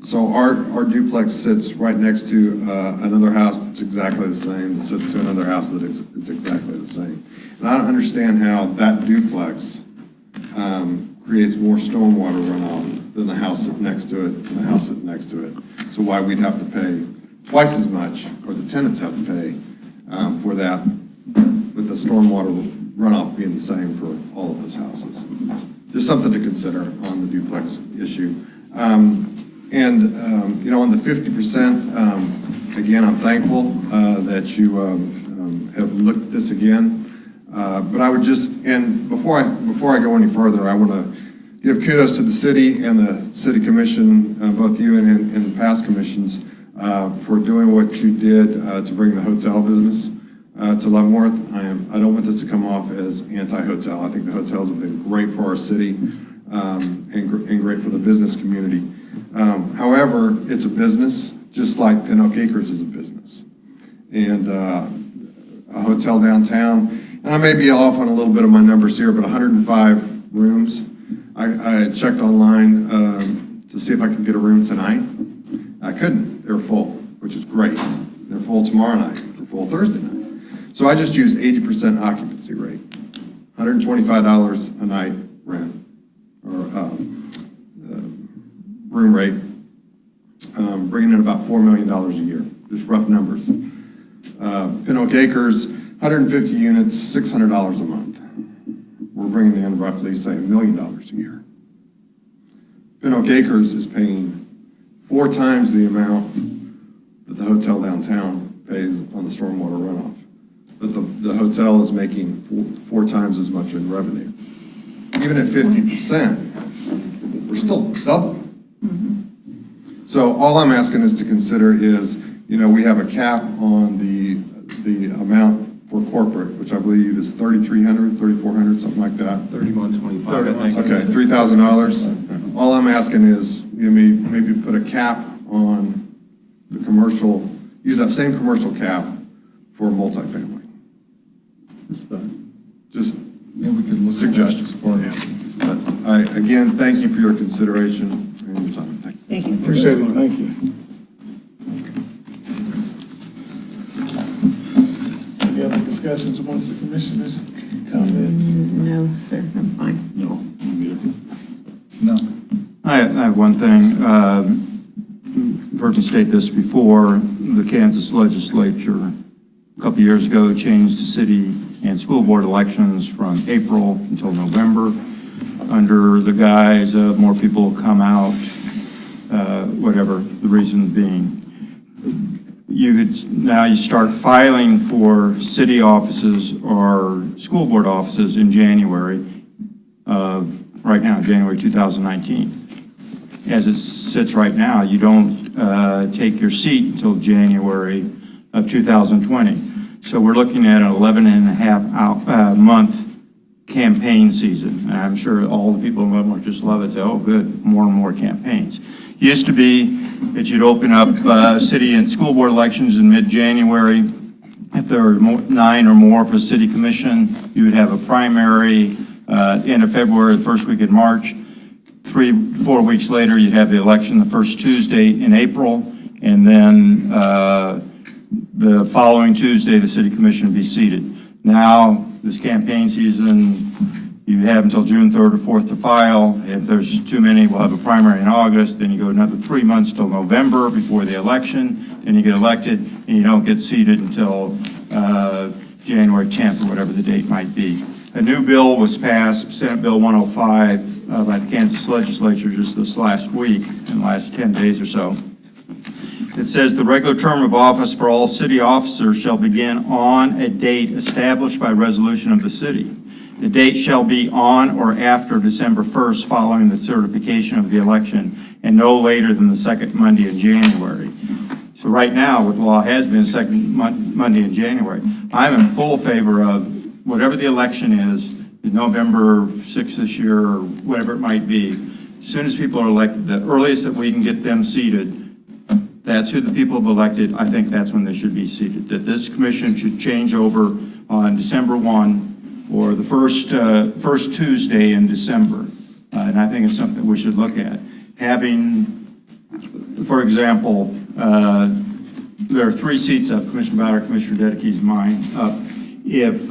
So our duplex sits right next to another house that's exactly the same, that sits to another house that's exactly the same. And I don't understand how that duplex creates more stormwater runoff than the house sitting next to it and the house sitting next to it. So why we'd have to pay twice as much, or the tenants have to pay for that, with the stormwater runoff being the same for all of those houses. Just something to consider on the duplex issue. You know, on the 50%, again, I'm thankful that you have looked at this again. But I would just, and before I go any further, I want to give kudos to the city and the city commission, both you and the past commissions, for doing what you did to bring the hotel business to Leavenworth. I don't want this to come off as anti-hotel. I think the hotels have been great for our city and great for the business community. However, it's a business, just like Pin Oak Acres is a business. And a hotel downtown, and I may be off on a little bit of my numbers here, but 105 rooms. I checked online to see if I could get a room tonight. I couldn't. They're full, which is great. They're full tomorrow night. They're full Thursday night. So I just used 80% occupancy rate, $125 a night rent, or room rate, bringing in about $4 million a year, just rough numbers. Pin Oak Acres, 150 units, $600 a month. We're bringing in roughly, say, $1 million a year. Pin Oak Acres is paying 4 times the amount that the hotel downtown pays on the stormwater runoff. But the hotel is making 4 times as much in revenue. Even at 50%, we're still double. So all I'm asking is to consider is, we have a cap on the amount for corporate, which I believe is $3,300, $3,400, something like that. 3125, I think. Okay, $3,000. All I'm asking is, maybe put a cap on the commercial, use that same commercial cap for multifamily. Just Maybe we could look at suggestions. But again, thank you for your consideration and your time. Thank you. Thank you, sir. Appreciate it, thank you. Any other discussions amongst the commissioners, comments? No, sir, I'm fine. No. I have one thing. Heard me state this before. The Kansas legislature, a couple years ago, changed the city and school board elections from April until November under the guise of more people come out, whatever the reason being. Now you start filing for city offices or school board offices in January of, right now, January 2019. As it sits right now, you don't take your seat until January of 2020. So we're looking at an 11 and a half month campaign season. And I'm sure all the people in Leavenworth just love it, say, oh, good, more and more campaigns. Used to be that you'd open up city and school board elections in mid-January. If there were 9 or more for the city commission, you would have a primary end of February, the first week in March. 3-4 weeks later, you'd have the election the first Tuesday in April, and then the following Tuesday, the city commission would be seated. Now, this campaign season, you have until June 3rd or 4th to file. If there's too many, we'll have a primary in August, then you go another 3 months till November before the election, then you get elected, and you don't get seated until January 10th or whatever the date might be. A new bill was passed, Senate Bill 105, by the Kansas legislature just this last week, in the last 10 days or so. It says the regular term of office for all city officers shall begin on a date established by resolution of the city. The date shall be on or after December 1st following the certification of the election and no later than the second Monday in January. So right now, what the law has been second Monday in January. I'm in full favor of whatever the election is November 6th this year or whatever it might be. As soon as people are elected, the earliest that we can get them seated, that's who the people have elected. I think that's when they should be seated. That this commission should change over on December 1 or the first Tuesday in December. And I think it's something we should look at. Having, for example, there are 3 seats up, Commissioner Bowder, Commissioner Dedeke's mine up. If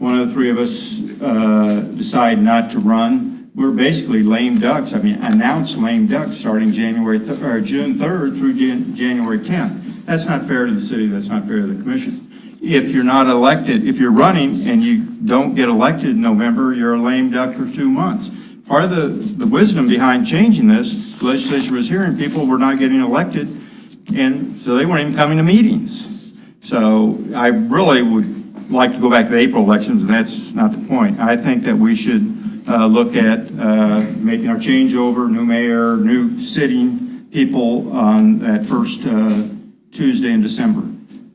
one of the 3 of us decide not to run, we're basically lame ducks. I mean, announced lame ducks starting June 3rd through January 10th. That's not fair to the city. That's not fair to the commission. If you're not elected, if you're running and you don't get elected in November, you're a lame duck for 2 months. Part of the wisdom behind changing this, the legislature was hearing people were not getting elected, and so they weren't even coming to meetings. So I really would like to go back to the April elections, and that's not the point. I think that we should look at making our changeover, new mayor, new sitting people on that first Tuesday in December,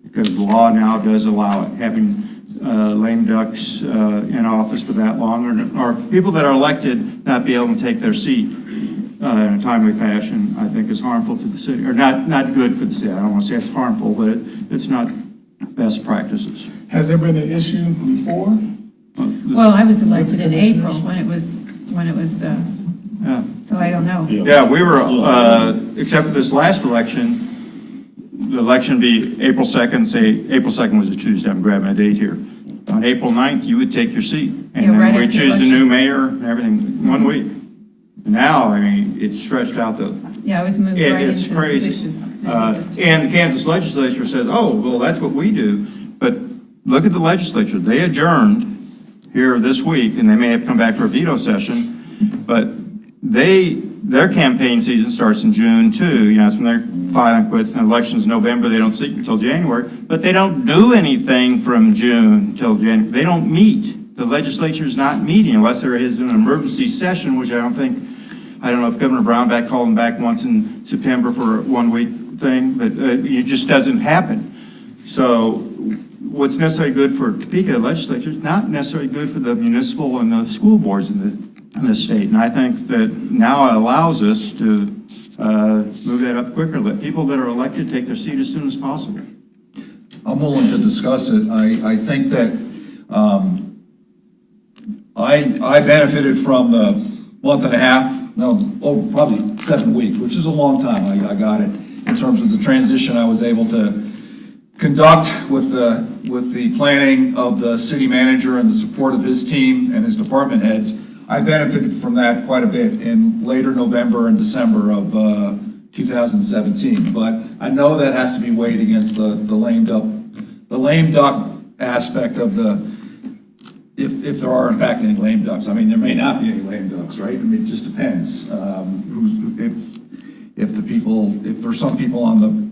because the law now does allow it. Having lame ducks in office for that long, or people that are elected not be able to take their seat in a timely fashion, I think is harmful to the city, or not good for the city. I don't want to say it's harmful, but it's not best practices. Has there been an issue before? Well, I was elected in April when it was, Yeah. so I don't know. Yeah, we were, except for this last election, the election be April 2nd, say April 2nd was a Tuesday, I'm grabbing a date here. On April 9th, you would take your seat. And Yeah, right then we after choose the election. new mayor and everything, 1 week. Now, I mean, it's stretched out Yeah, I was moved right it's into the crazy. position. And the Kansas legislature says, oh, well, that's what we do. But look at the legislature. They adjourned here this week, and they may have come back for a veto session, but their campaign season starts in June too. You know, that's when they're filing quits, and elections in November, they don't seat until January, but they don't do anything from June till January. They don't meet. The legislature is not meeting unless there is an emergency session, which I I don't know if Governor Brownback called him back once in September for a one-week thing, but it just doesn't happen. So what's necessarily good for Topeka legislature is not necessarily good for the municipal and the school boards in the state. And I think that now it allows us to move that up quicker, let people that are elected take their seat as soon as possible. I'm willing to discuss it. I think that I benefited from the month and a half, probably 7 weeks, which is a long time. I got it in terms of the transition I was able to conduct with the planning of the city manager and the support of his team and his department heads. I benefited from that quite a bit in later November and December of 2017. But I know that has to be weighed against the lame duck aspect of if there are in fact any lame ducks. I mean, there may not be any lame ducks, right? I mean, it just depends. If there's some people on the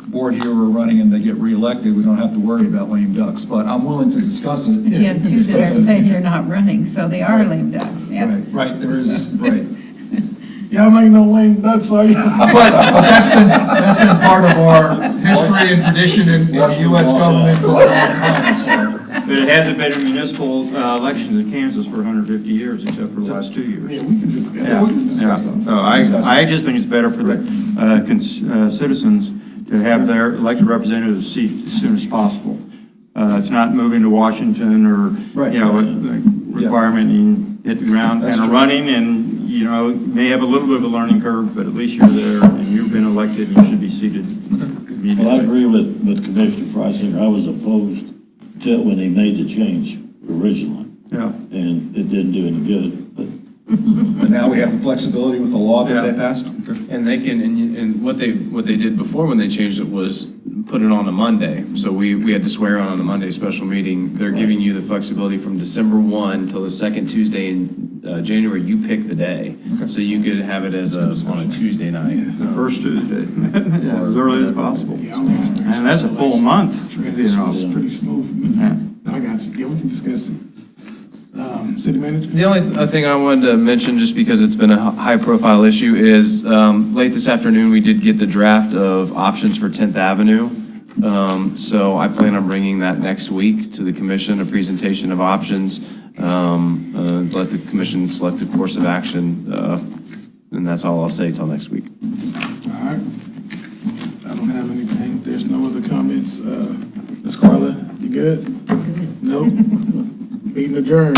board here who are running and they get reelected, we don't have to worry about lame ducks, but I'm willing to discuss it. You have two that are saying they're not running, so they are lame ducks, yeah. Right, there is, right. Y'all ain't no lame ducks, are you? But that's been part of our history and tradition in U.S. government for a long time, so. But it hasn't been in municipal elections in Kansas for 150 years, except for the last 2 years. Yeah, we can discuss. Yeah. So I just think it's better for the citizens to have their elected representatives seat as soon as possible. It's not moving to Washington or, requirement you hit the ground kind of running, and, may have a little bit of a learning curve, but at least you're there and you've been elected and you should be seated immediately. Well, I agree with Commissioner Freisinger. I was opposed to it when they made the change originally. Yeah. And it didn't do any good, but. But now we have the flexibility with the law that they passed? And they can, and what they did before when they changed it was put it on a Monday. So we had to swear on a Monday special meeting. They're giving you the flexibility from December 1 till the second Tuesday in January. You pick the day. Okay. So you could have it as on a Tuesday night. The first Tuesday, as early as possible. And that's a full month. It's pretty smooth. But I got you. Yeah, we can discuss it. City manager? The only thing I wanted to mention, just because it's been a high-profile issue, is late this afternoon, we did get the draft of options for 10th Avenue. So I plan on bringing that next week to the commission, a presentation of options, let the commission select a course of action, and that's all I'll say till next week. All right. I don't have anything. There's no other comments. Ms. Carla, you good? Good. No? Meeting adjourned.